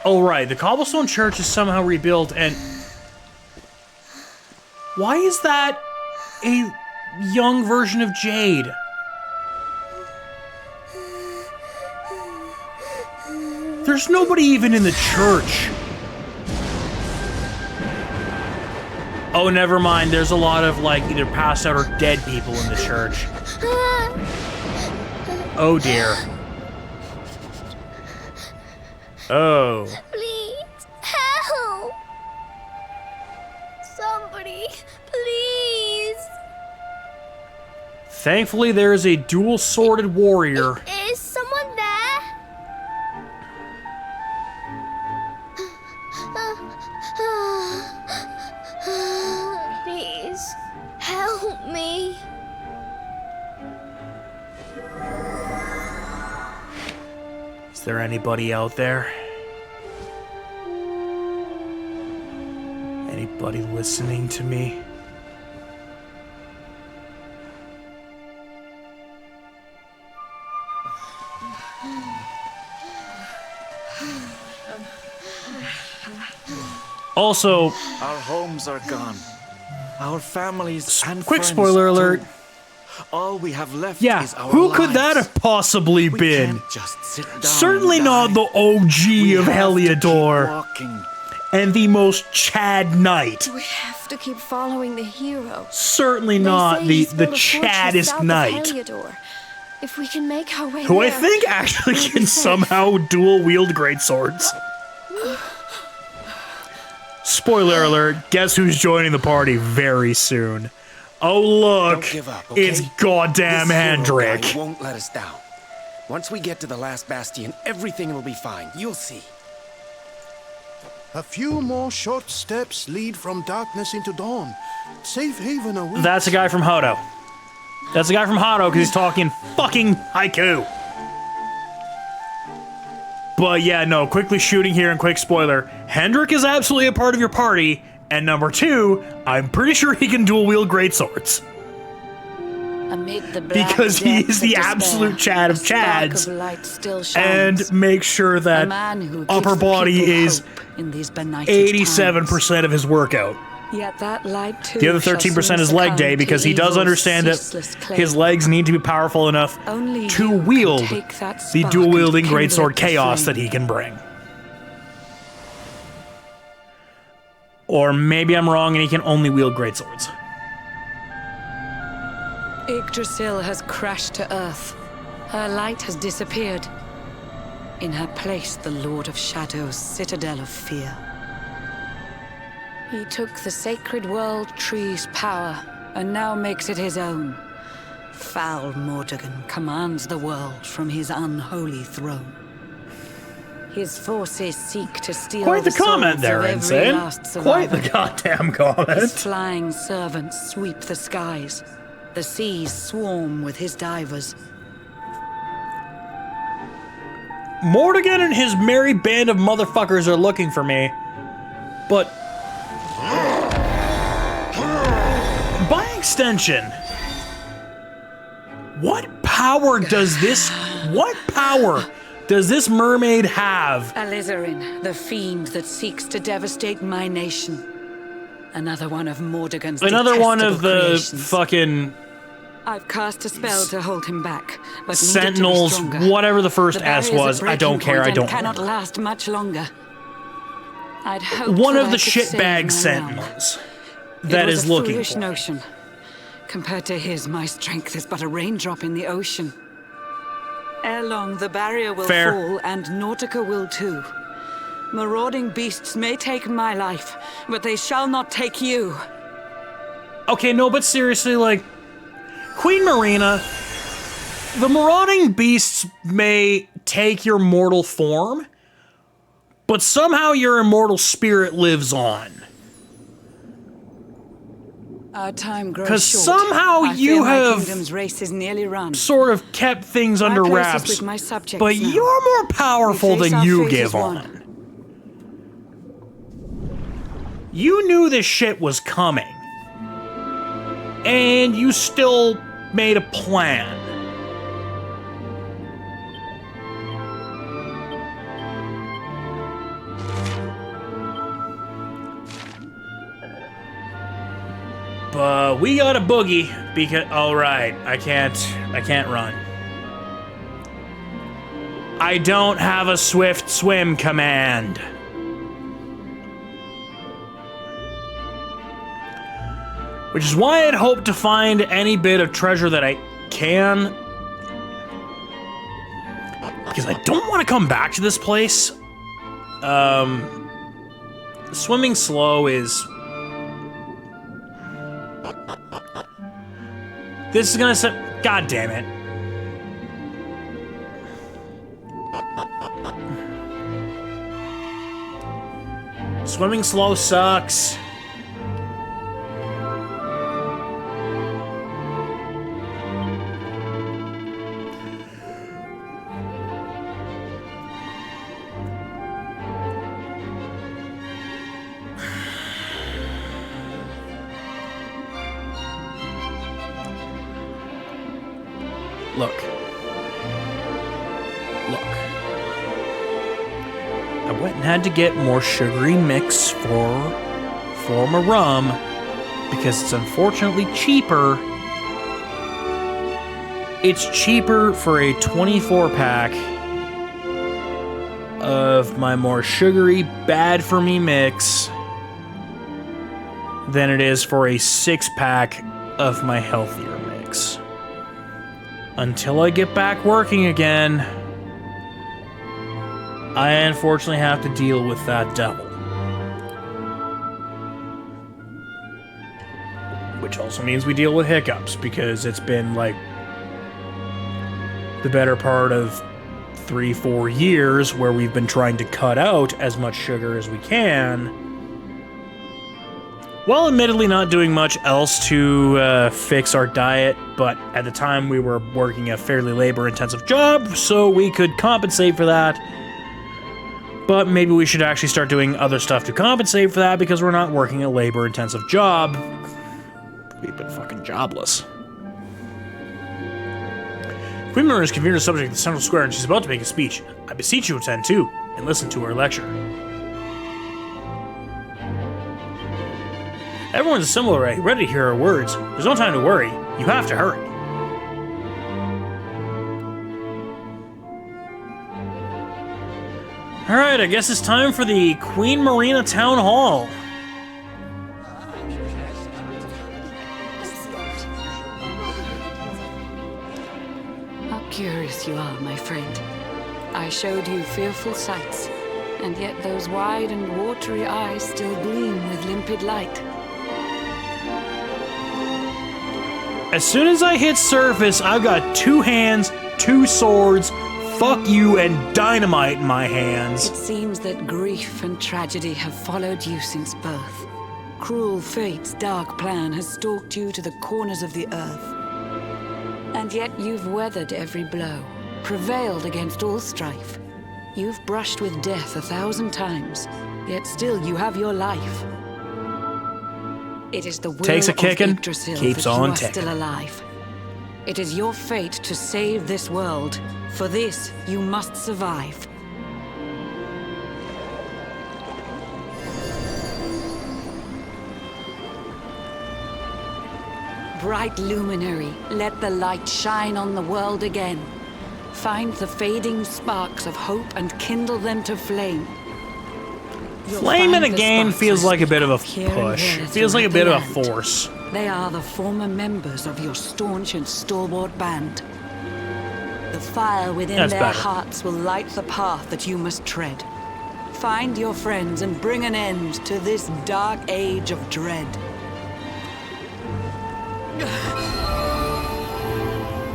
Oh, right. The Cobblestone Church is somehow rebuilt, and why is that a young version of Jade? There's nobody even in the church. Oh, never mind. There's a lot of, like, either passed out or dead people in the church. Oh dear. Oh. Please, help! Somebody, please! Thankfully, there is a dual-sworded warrior. Is someone there? Please, help me. Is there anybody out there? Anybody listening to me? Also, our homes are gone. Our families and quick friends spoiler alert. too. All we have left Yeah, is our who could lives. that have possibly been? Can't just sit down Certainly and not die. the OG We of have to keep Heliodor walking. and the most Chad knight. We have to keep following the hero. Certainly They not say the he's built a fortress Chaddest south of knight. Heliodor. If we can make our way Who I there, think actually we'll be can safe. somehow dual wield greatswords. Spoiler alert, guess who's joining the party very soon? Oh look, Don't give up, okay? it's goddamn This hero Hendrik. guy won't let us down. Once we get to the last bastion, everything will be fine. You'll see. A few more short steps lead from darkness into dawn. Safe haven awaits. That's a guy from Hodo. That's a guy from Hodo because he's talking fucking haiku. But yeah, no, quickly shooting here and quick spoiler. Hendrik is absolutely a part of your party, and number two, I'm pretty sure he can dual wield greatswords. Amid the black Because he depths is the of despair, absolute Chad of a spark Chads. of light still shines. And make sure A that man who upper gives the body people is hope in these benighted 87% of his workout. times. Yet that light too The other shall 13% soon is leg succumb day to because he does evil's understand that ceaseless claim. his legs need to be powerful enough Only to you can wield take that the spark dual wielding and kindle greatsword the chaos flame. that he can bring. Or maybe I'm wrong and he can only wield greatswords. Yggdrasil has crashed to earth. Her light has disappeared. In her place, the Lord of Shadows' citadel of fear. He took the sacred world tree's power and now makes it his own. Foul Mordegon commands the world from his unholy throne. His forces seek to steal Quite the souls comment of there, every Insane. last Quite the survivor. goddamn His comment. flying servants sweep the skies. The seas swarm with his divers. Mordegon and his merry band of motherfuckers are looking for me. But by extension, what power does this mermaid have? Alizarin, the fiend that seeks to devastate my nation. Another one of Mordegon's Another one of detestable the creations. fucking I've cast a spell to hold him back, but Sentinels, need it to be stronger. whatever the first The S barrier's was. at I don't breaking care. point I and don't. cannot last much longer. I'd hoped One that of the I could save shitbag my realm. Sentinels It that was is a looking foolish for me. notion. Compared to his, my strength is but a raindrop in the ocean. Ere long, the barrier will Fair. fall, and Nautica will too. Marauding beasts may take my life, but they shall not take you. Okay, no, but seriously, like, Queen Marina, the marauding beasts may take your mortal form, but somehow your immortal spirit lives on. Our time grows 'Cause short. somehow I you fear my have kingdom's race is nearly run. Sort of kept things My under place is wraps, with my subjects but now. you're more powerful We face than our you fate give as one. on. You knew this shit was coming, and you still made a plan. But we got a boogie because all right, I can't run. I don't have a swift swim command. Which is why I'd hoped to find any bit of treasure that I can. Because I don't want to come back to this place. Swimming slow is... This is gonna set... God damn it. Swimming slow sucks. Look. I went and had to get more sugary mix for my rum because it's unfortunately cheaper. It's cheaper for a 24-pack of my more sugary, bad-for-me mix than it is for a 6-pack of my healthier mix. Until I get back working again, I unfortunately have to deal with that double. Which also means we deal with hiccups, because it's been like the better part of 3-4 years where we've been trying to cut out as much sugar as we can, while admittedly not doing much else to fix our diet, but at the time we were working a fairly labor-intensive job, so we could compensate for that. But maybe we should actually start doing other stuff to compensate for that, because we're not working a labor-intensive job. We've been fucking jobless. Queen Marina is convened a subject at the central square, and she's about to make a speech. I beseech you to attend too, and listen to her lecture. Everyone's assembled already, ready to hear her words. There's no time to worry. You have to hurry. Alright, I guess it's time for the Queen Marina Town Hall. How curious you are, my friend. I showed you fearful sights, and yet those wide and watery eyes still gleam with limpid light. As soon as I hit surface, I've got 2 hands, 2 swords, fuck you, and dynamite in my hands. It seems that grief and tragedy have followed you since birth. Cruel fate's dark plan has stalked you to the corners of the earth. And yet you've weathered every blow, prevailed against all strife. You've brushed with death 1,000 times, yet still you have your life. It is the will Takes a kicking, of Yggdrasil keeps that on you are ticking. still alive. It is your fate to save this world. For this, you must survive. Bright luminary, let the light shine on the world again. Find the fading sparks of hope and kindle them to flame. Flaming again feels like a bit of a push. Feels like a bit of a force. They are the former members of your staunch and stalwart band. The fire within That's their better. hearts will light the path that you must tread. Find your friends and bring an end to this dark age of dread.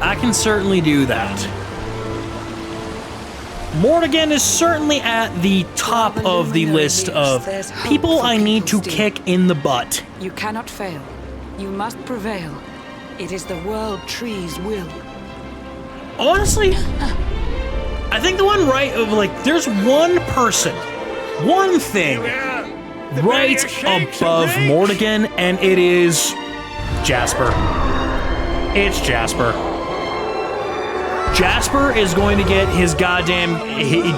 I can certainly do that. Mortigan is certainly at the top of the list of people I need to kick in the butt. You cannot fail. You must prevail. It is the World Tree's will. Honestly, I think the one right of like, there's one person, one thing right above Mortigan, and it is Jasper. It's Jasper. Jasper is going to get his goddamn...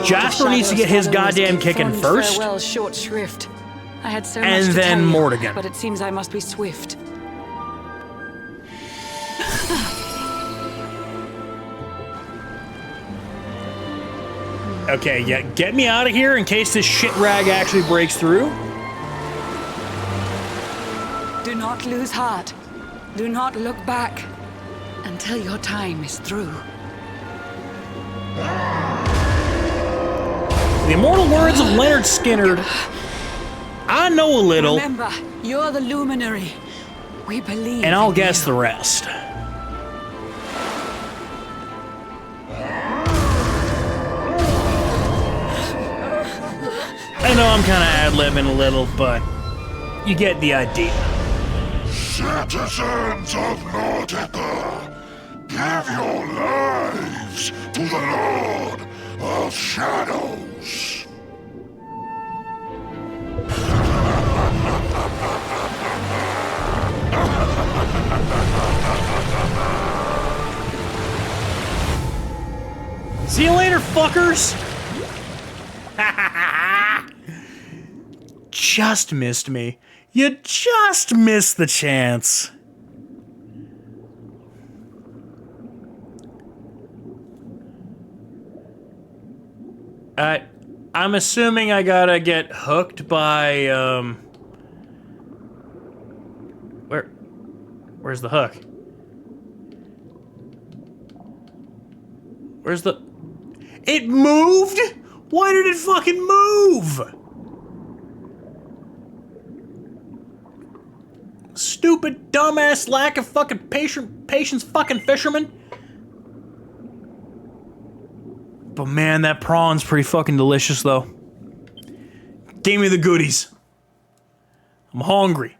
Jasper needs to get his goddamn kicking first. Farewell, short shrift. I had so And much to then tell you, Mortigan. but it seems I must be swift. Okay, yeah, get me out of here in case this shit rag actually breaks through. Do not lose heart. Do not look back. And until your time is through. The immortal words of Leonard Skinner. I know a little. Remember, you're the Luminary. We believe And I'll in guess you. the rest. I know I'm kind of ad-libbing a little, but you get the idea. Citizens of Nautica, give your lives to the Lord of Shadows. See you later, fuckers! Just missed me. You just missed the chance. I'm assuming I gotta get hooked by, Where's the hook? Where's the... It moved? Why did it fucking move? Stupid, dumbass, lack of fucking patience fucking fisherman. But man, that prawn's pretty fucking delicious, though. Give me the goodies. I'm hungry.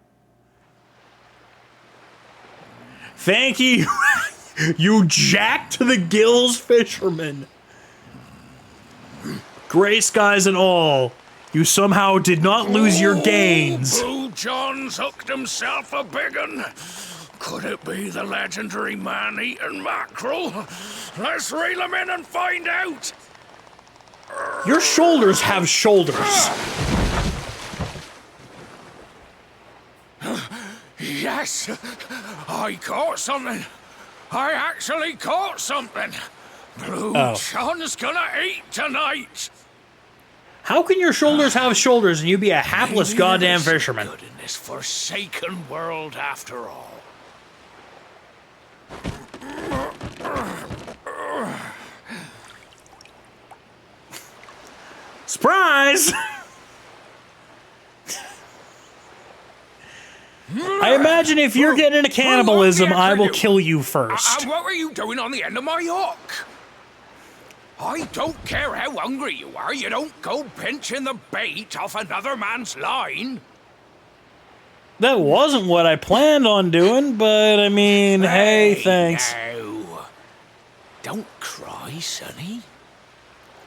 Thank you, you jack to the gills fisherman. Gray skies and all, you somehow did not lose your gains. Blue John's hooked himself a big un. Could it be the legendary man-eating mackerel? Let's reel him in and find out. Your shoulders have shoulders. Yes, I caught something. I actually caught something. Blue John's gonna eat tonight. How can your shoulders have shoulders and you be a hapless goddamn fisherman? Good in this forsaken world, after all. Surprise! I imagine if you're getting into cannibalism, I will kill you first. And what were you doing on the end of my hook? I don't care how hungry you are, you don't go pinching the bait off another man's line. That wasn't what I planned on doing, but I mean, hey, thanks. Now. Don't cry, Sonny.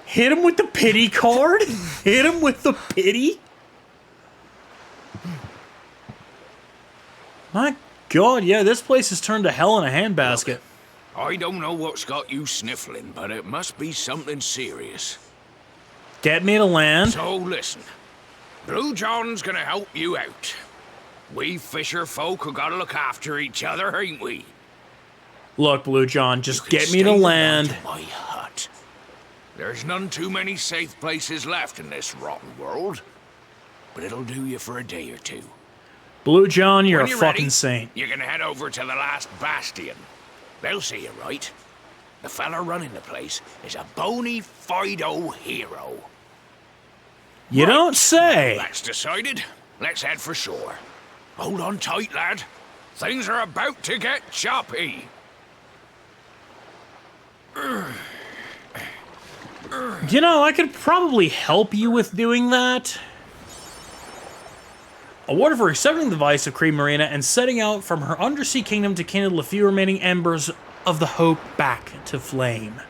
Hit him with the pity card? Hit him with the pity? My God, yeah, this place has turned to hell in a handbasket. I don't know what's got you sniffling, but it must be something serious. Get me to land. So listen, Blue John's gonna help you out. We fisher folk who gotta look after each other, ain't we? Look, Blue John, just get me to land. My hut. There's none too many safe places left in this rotten world, but it'll do you for a day or two. Blue John, you're a When fucking ready, saint. You can head over to the last bastion. They'll see you right. The fella running the place is a bony Fido hero. You don't say. That's decided. Let's head for shore. Hold on tight, lad. Things are about to get choppy. You know, I could probably help you with doing that. Awarded for accepting the advice of Queen Marina and setting out from her undersea kingdom to kindle the few remaining embers of the hope back to flame.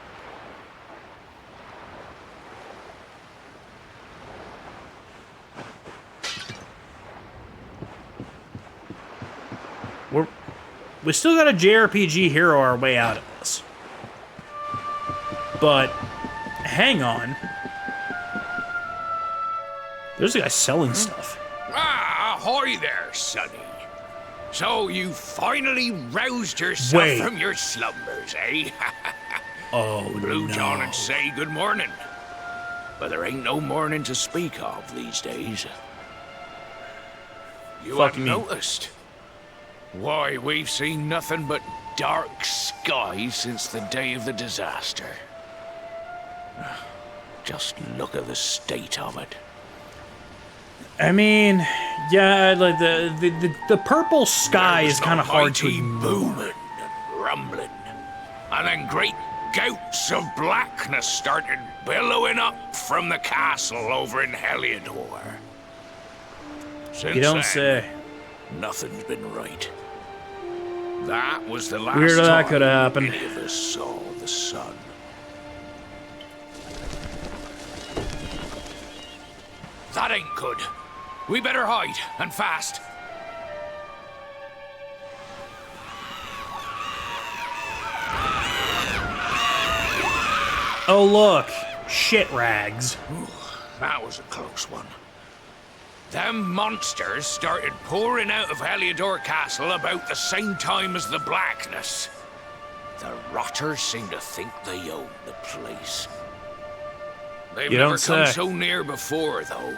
We still got a JRPG hero our way out of this. But, hang on. There's a guy selling stuff. Ah, ahoy there, Sonny. So you finally roused yourself from your slumbers, eh? Oh, Blue no. John would say good morning. But there ain't no morning to speak of these days. You haven't noticed. Why, we've seen nothing but dark sky since the day of the disaster. Just look at the state of it. I mean, yeah, like the purple sky is kind of hard to ignore. Booming and rumbling, and then great gouts of blackness started billowing up from the castle over in Heliodor. Since You don't then, say. Nothing's been right. That was the last Weird time that could have happened. any of us saw the sun. That ain't good. We better hide, and fast. Oh, look. Shit rags. Ooh, that was a close one. Them monsters started pouring out of Heliodor Castle about the same time as the blackness. The rotters seem to think they own the place. They've You never don't come say. so near before, though.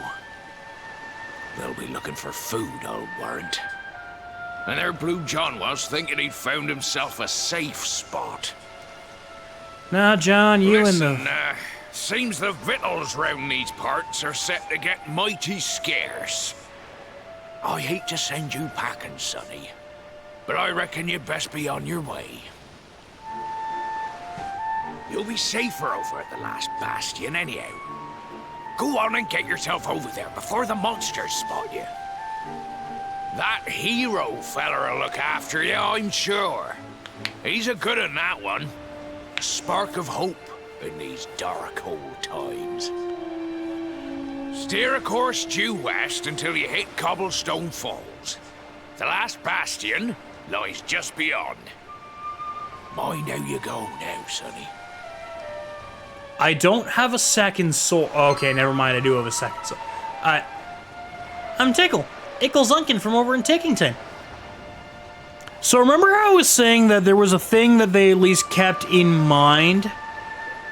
They'll be looking for food, I'll warrant. And their Blue John was thinking he'd found himself a safe spot. Nah, John, you Listen, and the... seems the victuals round these parts are set to get mighty scarce. I hate to send you packing, Sonny, but I reckon you'd best be on your way. You'll be safer over at the last bastion anyhow. Go on and get yourself over there before the monsters spot you. That hero feller'll look after you, I'm sure. He's a good one, that one. A spark of hope in these dark old times. Steer a course due west until you hit Cobblestone Falls. The last bastion lies just beyond. Mind how you go now, Sonny. I don't have a second soul. Okay, never mind. I do have a second soul. I'm Tickle. Ickle Zunkin from over in Tickington. So remember how I was saying that there was a thing that they at least kept in mind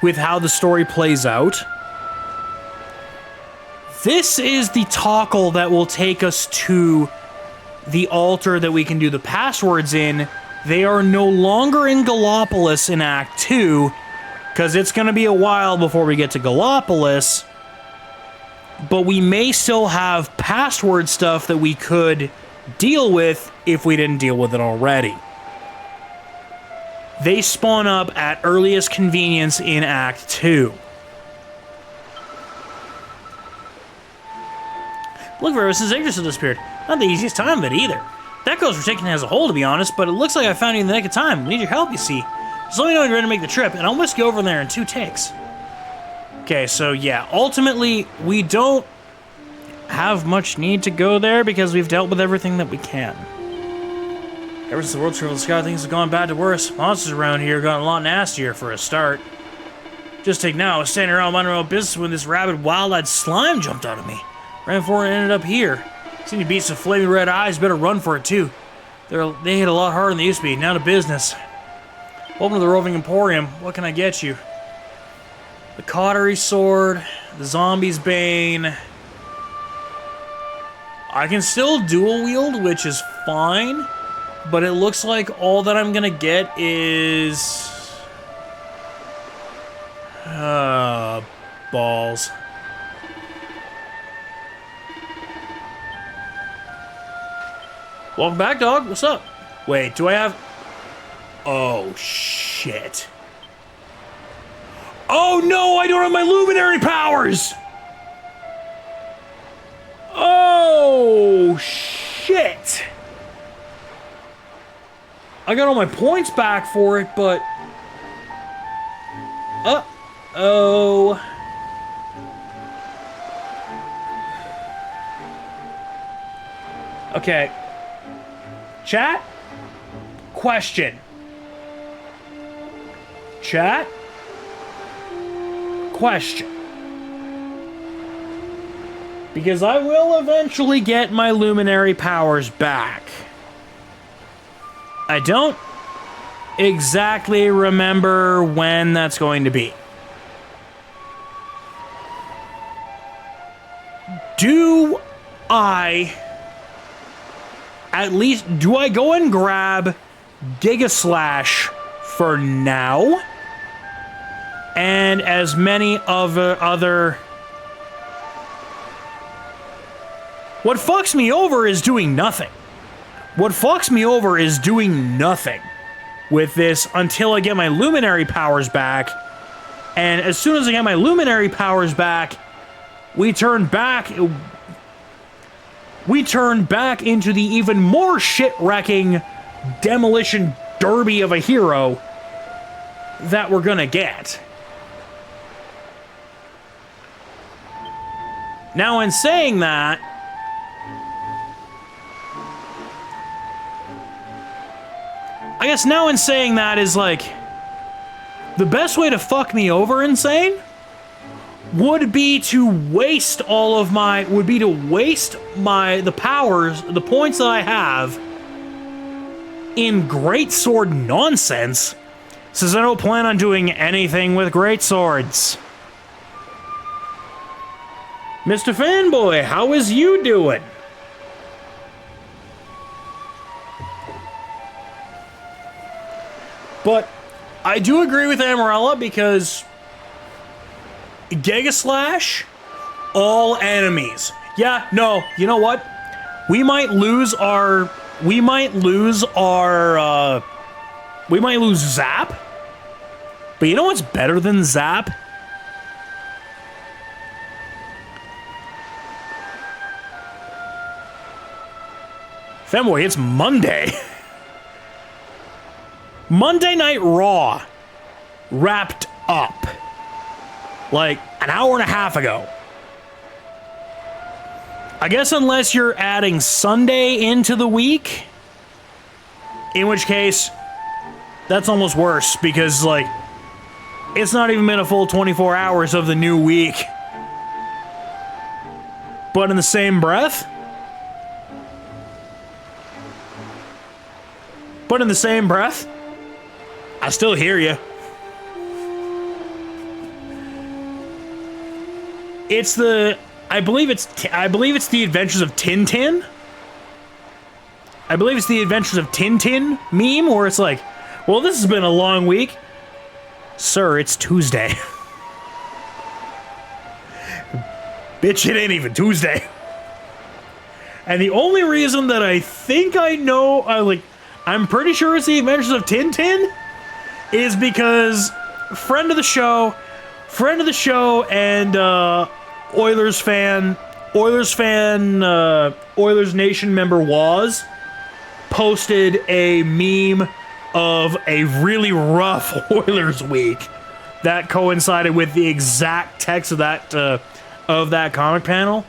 with how the story plays out? This is the toggle that will take us to the altar that we can do the passwords in. They are no longer in Gallopolis in Act 2, because it's going to be a while before we get to Gallopolis, but we may still have password stuff that we could deal with if we didn't deal with it already. They spawn up at earliest convenience in Act 2. Look, ever since Yggdrasil disappeared. Not the easiest time of it either. That goes for taking it as a whole, to be honest, but it looks like I found you in the nick of time. We need your help, you see. Just let me know when you're ready to make the trip, and I'll whisk you over there in 2 takes. Okay, so yeah, ultimately, we don't have much need to go there because we've dealt with everything that we can. Ever since the world travel sky, things have gone bad to worse. Monsters around here got a lot nastier for a start. Just take now, I was standing around minding my own business when this rabid, wild-eyed slime jumped out of me. Ran for it and ended up here. Seen you beasts with flaming red eyes, better run for it too. They hit a lot harder than they used to be, now to business. Welcome to the Roving Emporium. What can I get you? The Cautery Sword, the Zombie's Bane. I can still dual wield, which is fine, but it looks like all that I'm gonna get is... balls. Welcome back, dog. What's up? Wait, do I have... Oh, shit. Oh, no, I don't have my Luminary powers! Oh, shit. I got all my points back for it, but... Uh-oh. Okay. Chat? Question. Chat? Question. Because I will eventually get my Luminary powers back. I don't exactly remember when that's going to be. Do I... At least, do I go and grab Giga Slash for now, and as many other... What fucks me over is doing nothing. What fucks me over is doing nothing with this until I get my Luminary powers back. And as soon as I get my Luminary powers back, we turn back into the even more shit-wrecking demolition derby of a hero that we're gonna get. Now, in saying that, I guess now in saying that is like, the best way to fuck me over, Insane, would be to waste all of my, the powers, the points that I have in greatsword nonsense, since I don't plan on doing anything with greatswords. Mr. Fanboy, how is you doing? But I do agree with Amarella because Giga Slash, all enemies. Yeah, no, you know what? We might lose Zap. But you know what's better than Zap? Femboy, it's Monday. Monday Night Raw wrapped up like an hour and a half ago. I guess unless you're adding Sunday into the week, in which case that's almost worse because like it's not even been a full 24 hours of the new week. But in the same breath, I still hear you. It's the, I believe it's the Adventures of Tintin. I believe it's the Adventures of Tintin meme where it's like, well, this has been a long week. Sir, it's Tuesday. Bitch, it ain't even Tuesday. And the only reason that I think I know, I'm pretty sure it's the Adventures of Tintin, is because friend of the show, and Oilers Nation member Waz posted a meme of a really rough Oilers week that coincided with the exact text of that comic panel.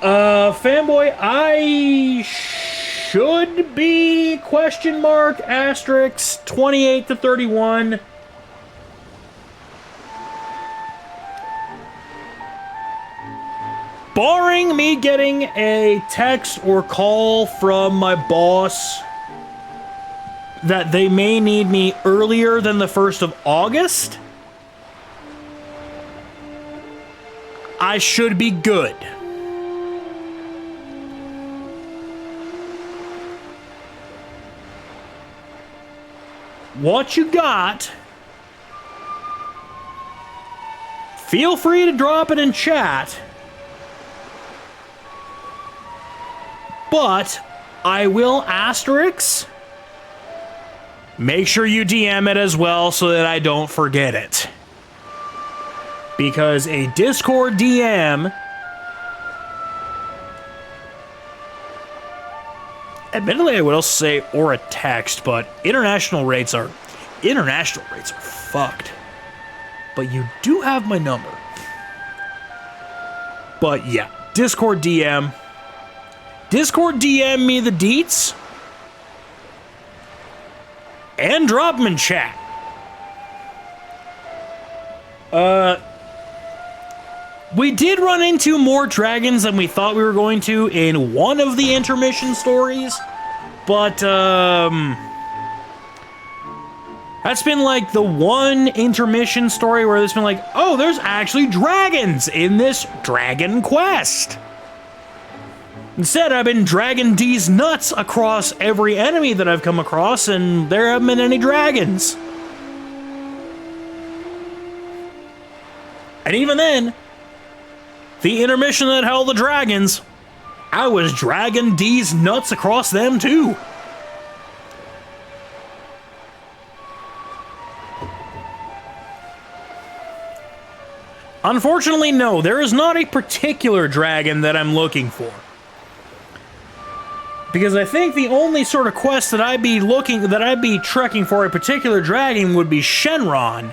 Fanboy, I should be *** 28 to 31. Barring me getting a text or call from my boss that they may need me earlier than the 1st of August, I should be good. What you got, feel free to drop it in chat, but I will **. Make sure you DM it as well so that I don't forget it. Because a Discord DM, admittedly I would also say or a text, but international rates are fucked. But you do have my number. But yeah, Discord DM me the deets and drop them in chat. We did run into more dragons than we thought we were going to in one of the intermission stories, but that's been like the one intermission story where it's been like, oh, there's actually dragons in this Dragon Quest. Instead, I've been dragging D's nuts across every enemy that I've come across, and there haven't been any dragons. And even then, the intermission that held the dragons, I was dragging D's nuts across them too. Unfortunately, no, there is not a particular dragon that I'm looking for. Because I think the only sort of quest that I'd be trekking for a particular dragon would be Shenron.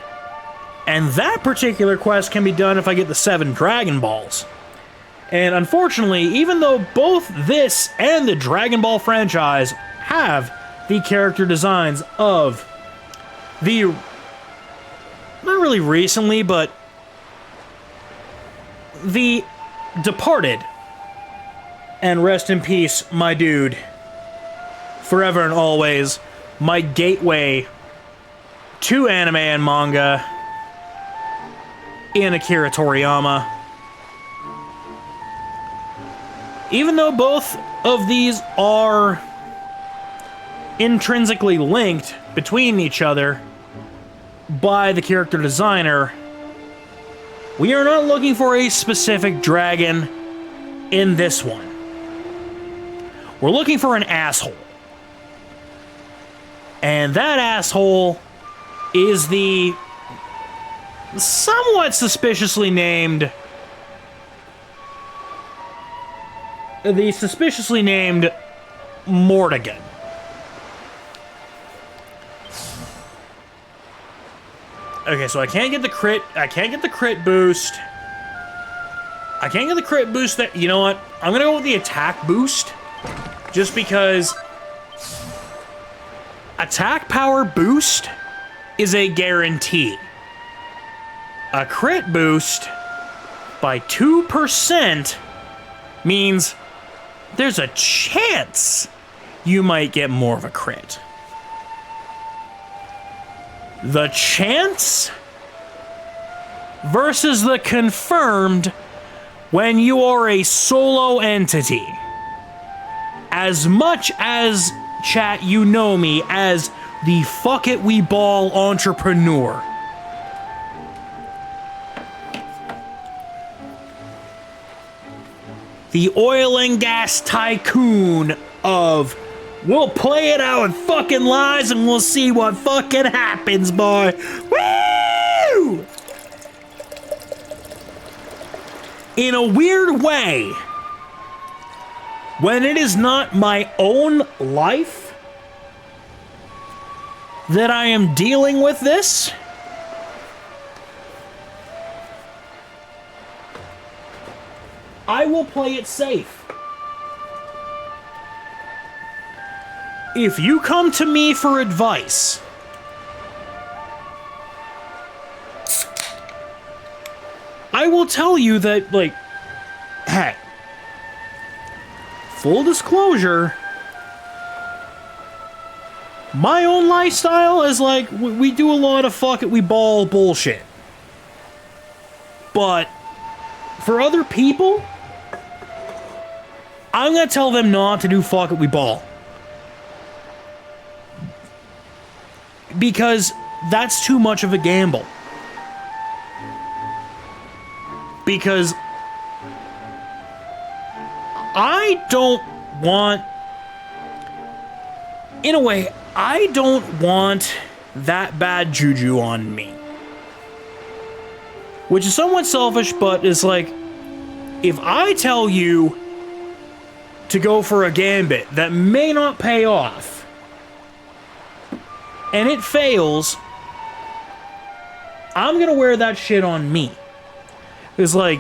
And that particular quest can be done if I get the 7 Dragon Balls. And unfortunately, even though both this and the Dragon Ball franchise have the character designs of the, not really recently, but the departed, and rest in peace, my dude, forever and always, my gateway to anime and manga, in Akira Toriyama. Even though both of these are intrinsically linked between each other by the character designer, we are not looking for a specific dragon in this one. We're looking for an asshole. And that asshole is the somewhat suspiciously named Mortigan. Okay, so I can't get the crit boost. I can't get the crit boost that, you know what? I'm gonna go with the attack boost. Just because attack power boost is a guarantee. A crit boost by 2% means there's a chance you might get more of a crit. The chance versus the confirmed when you are a solo entity. As much as, chat, you know me as the fuck it we ball entrepreneur. The oil and gas tycoon of, we'll play it how it fucking lies and we'll see what fucking happens, boy. Woo! In a weird way, when it is not my own life that I am dealing with this, I will play it safe. If you come to me for advice, I will tell you that, like, hey, full disclosure, my own lifestyle is like, we do a lot of fuck it we ball bullshit. But for other people, I'm gonna tell them not to do fuck it we ball. Because that's too much of a gamble. Because I don't want, in a way, I don't want that bad juju on me. Which is somewhat selfish, but it's like, if I tell you to go for a gambit that may not pay off, and it fails, I'm gonna wear that shit on me. It's like,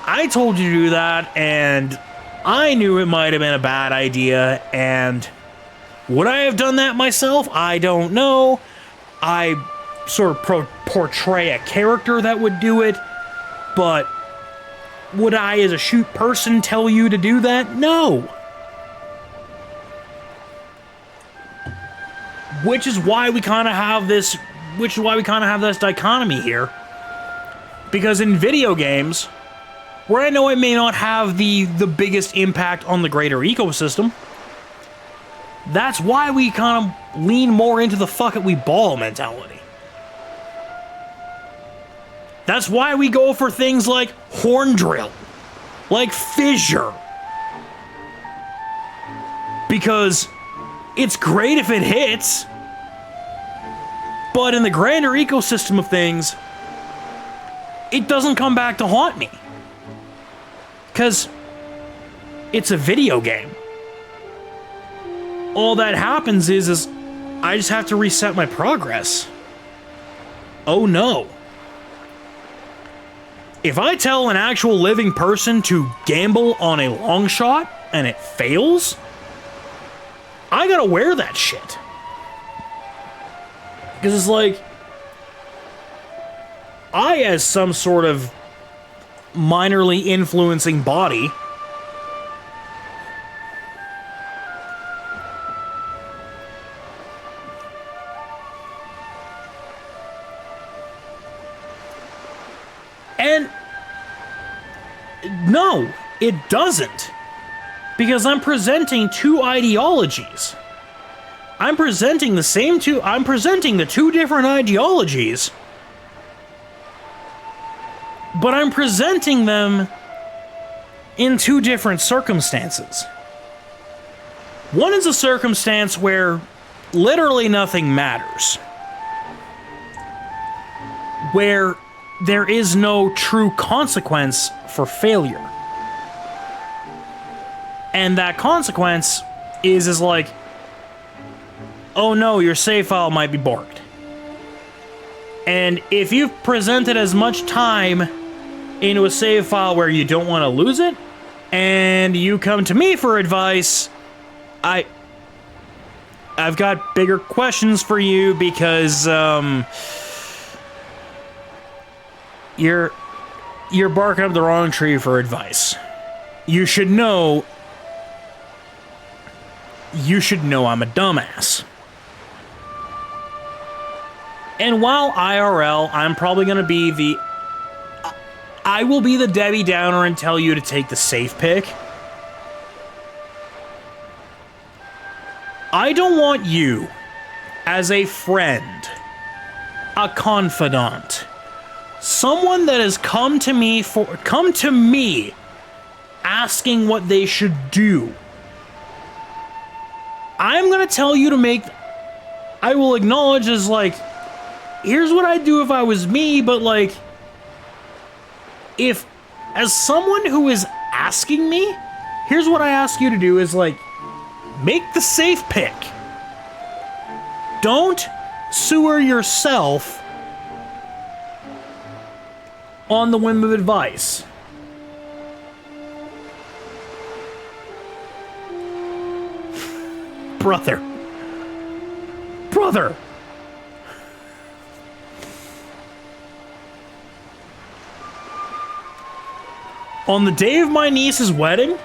I told you to do that, and I knew it might have been a bad idea, and would I have done that myself? I don't know. I sort of portray a character that would do it, but would I, as a shoot person, tell you to do that? No. Which is why we kind of have this dichotomy here. Because in video games, where I know it may not have the biggest impact on the greater ecosystem. That's why we kind of lean more into the fuck it we ball mentality. That's why we go for things like horn drill, like fissure. Because it's great if it hits, but in the grander ecosystem of things, it doesn't come back to haunt me. Because it's a video game. All that happens is I just have to reset my progress. Oh no. If I tell an actual living person to gamble on a long shot and it fails, I gotta wear that shit. Because it's like, I, as some sort of minorly influencing body, and no, it doesn't. Because I'm presenting two ideologies. I'm presenting the two different ideologies, but I'm presenting them in two different circumstances. One is a circumstance where literally nothing matters, where there is no true consequence for failure. And that consequence is like, oh no, your save file might be borked. And if you've presented as much time into a save file where you don't want to lose it, and you come to me for advice, I've got bigger questions for you, because you're barking up the wrong tree for advice. You should know I'm a dumbass. And while IRL, I'm probably going to be I will be the Debbie Downer and tell you to take the safe pick. I don't want you, as a friend, a confidant, someone that has come to me asking what they should do. I'm gonna tell you I will acknowledge as like, here's what I'd do if I was me, but like, if, as someone who is asking me, here's what I ask you to do is like, make the safe pick. Don't sewer yourself on the whim of advice. Brother. On the day of my niece's wedding,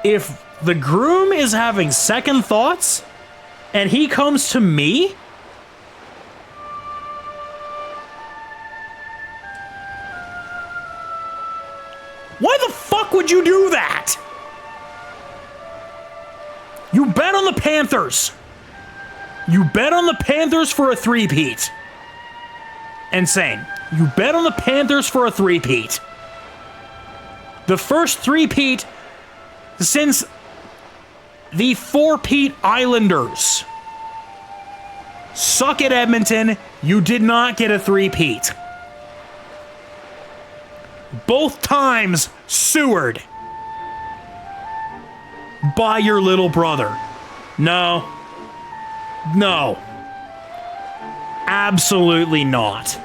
if the groom is having second thoughts and he comes to me, why the fuck would you do that? You bet on the Panthers. You bet on the Panthers for a three-peat. Insane. You bet on the Panthers for a three-peat. The first three-peat since the four-peat Islanders. Suck it, Edmonton. You did not get a three-peat. Both times sewered by your little brother. No. Absolutely not.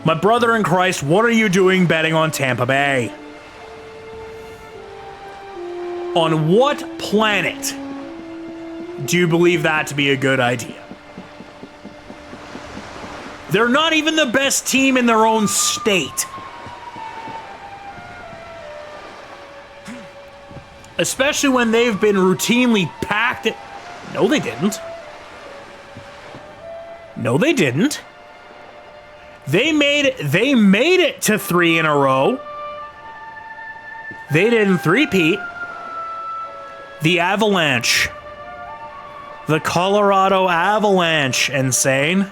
My brother in Christ, what are you doing betting on Tampa Bay? On what planet do you believe that to be a good idea? They're not even the best team in their own state. Especially when they've been routinely packed. No, they didn't. No, they didn't. They made it to 3 in a row. They didn't three-peat. The Avalanche. The Colorado Avalanche, insane.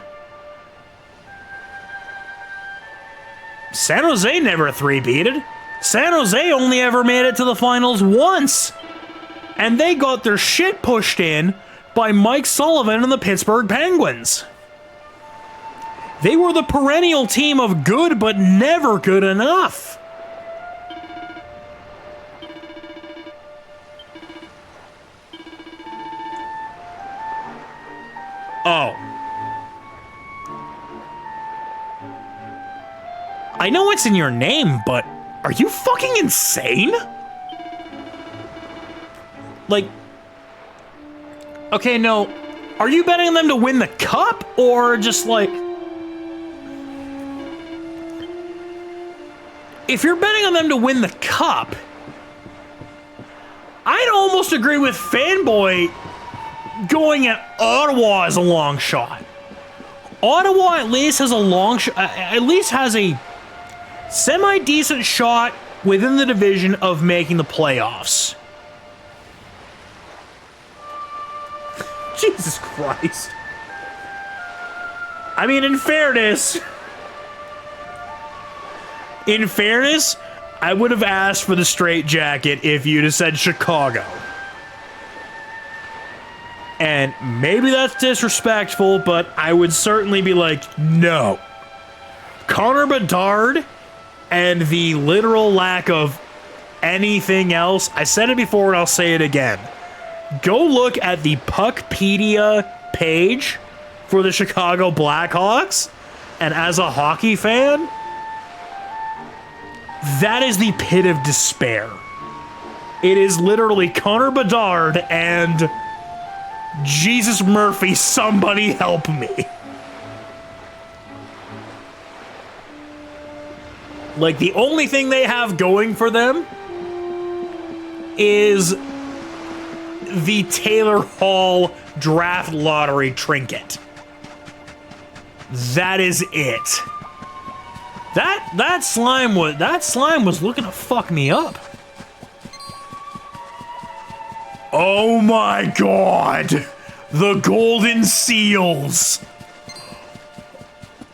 San Jose never three-peated. San Jose only ever made it to the finals once. And they got their shit pushed in by Mike Sullivan and the Pittsburgh Penguins. They were the perennial team of good but never good enough. Oh. I know it's in your name, but are you fucking insane? Like, okay, no, are you betting on them to win the cup, or just like... If you're betting on them to win the cup, I'd almost agree with Fanboy going at Ottawa as a long shot. Ottawa at least has a long shot, at least has a semi-decent shot within the division of making the playoffs. Jesus Christ. I mean, in fairness, I would have asked for the straight jacket if you'd have said Chicago. And maybe that's disrespectful, but I would certainly be like, no. Connor Bedard and the literal lack of anything else, I said it before and I'll say it again. Go look at the Puckpedia page for the Chicago Blackhawks, and as a hockey fan, that is the pit of despair. It is literally Connor Bedard and Jesus Murphy, somebody help me. Like, the only thing they have going for them is the Taylor Hall draft lottery trinket. That is it. That slime was looking to fuck me up. Oh my god! The Golden Seals!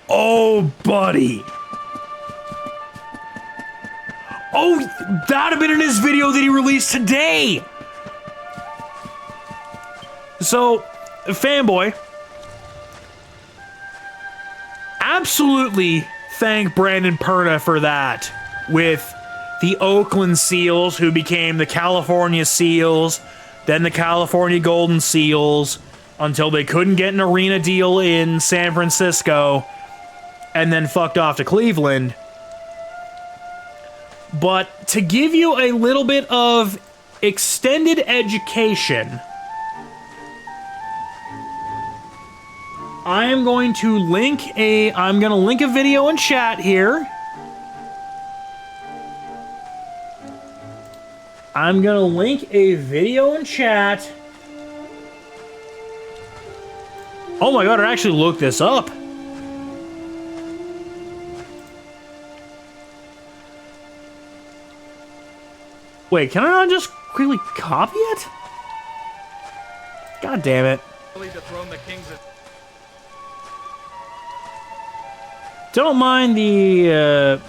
Oh, buddy. Oh, that'd have been in his video that he released today! So, Fanboy, absolutely thank Brandon Perna for that with the Oakland Seals, who became the California Seals, then the California Golden Seals, until they couldn't get an arena deal in San Francisco, and then fucked off to Cleveland. But to give you a little bit of extended education, I'm going to link a video in chat here. I'm gonna link a video in chat. Oh my god, I actually looked this up. Wait, can I not just quickly copy it? God damn it. Don't mind the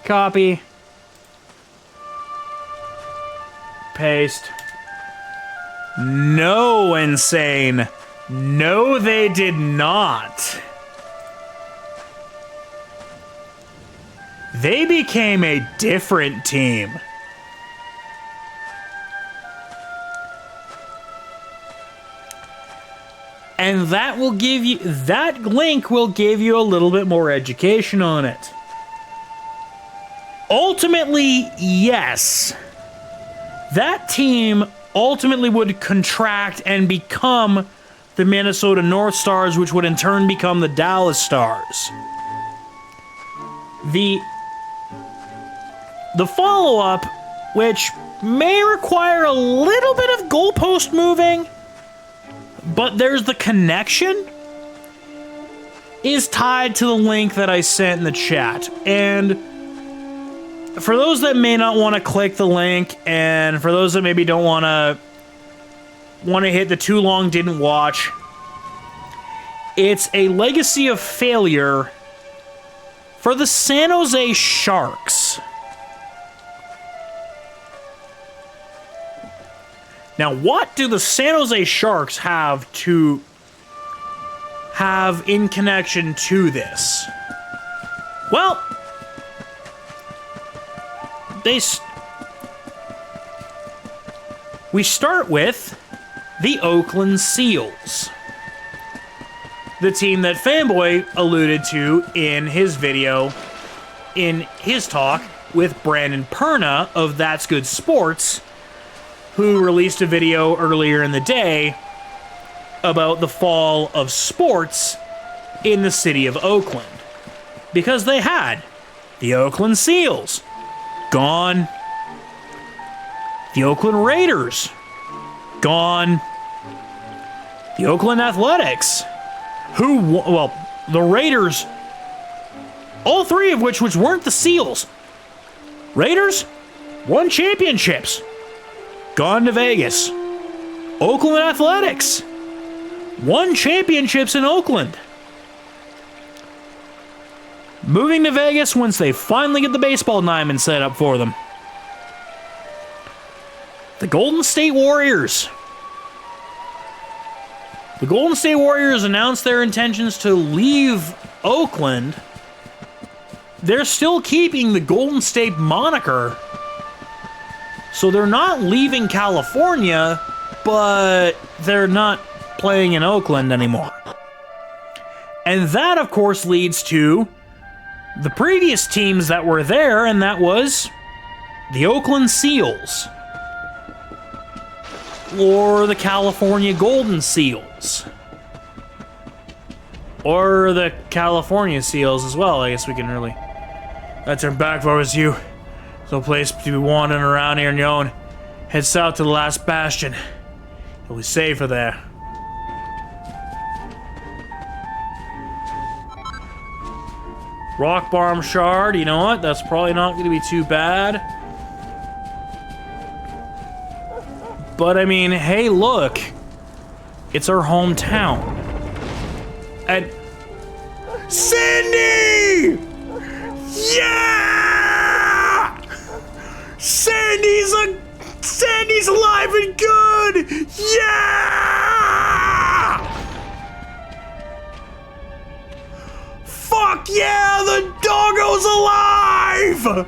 copy, paste. No, insane. No, they did not. They became a different team. And that link will give you a little bit more education on it. Ultimately, yes. That team ultimately would contract and become the Minnesota North Stars, which would in turn become the Dallas Stars. The follow-up, which may require a little bit of goalpost moving, but there's the connection is tied to the link that I sent in the chat. And for those that may not want to click the link, and for those that maybe don't want to hit the too long didn't watch, it's a legacy of failure for the San Jose Sharks. Now, what do the San Jose Sharks have in connection to this? Well, we start with the Oakland Seals, the team that Fanboy alluded to in his video, in his talk with Brandon Perna of That's Good Sports, who released a video earlier in the day about the fall of sports in the city of Oakland. Because they had the Oakland Seals, gone. The Oakland Raiders, gone. The Oakland Athletics, the Raiders, all three of which weren't the Seals. Raiders won championships, gone to Vegas. Oakland Athletics won championships in Oakland, moving to Vegas once they finally get the baseball diamond set up for them. The Golden State Warriors. The Golden State Warriors announced their intentions to leave Oakland. They're still keeping the Golden State moniker, so they're not leaving California, but they're not playing in Oakland anymore. And that, of course, leads to the previous teams that were there, and that was the Oakland Seals, or the California Golden Seals, or the California Seals as well. I guess we can really... That's our back forwards you. No place to be wandering around here on your own. Head south to the last bastion. You'll be safer there. Rock Bomb Shard, you know what? That's probably not going to be too bad. But I mean, hey, look. It's our hometown. And... Sandy! Yeah! Sandy's alive and good! Yeah! Fuck yeah, the doggo's alive!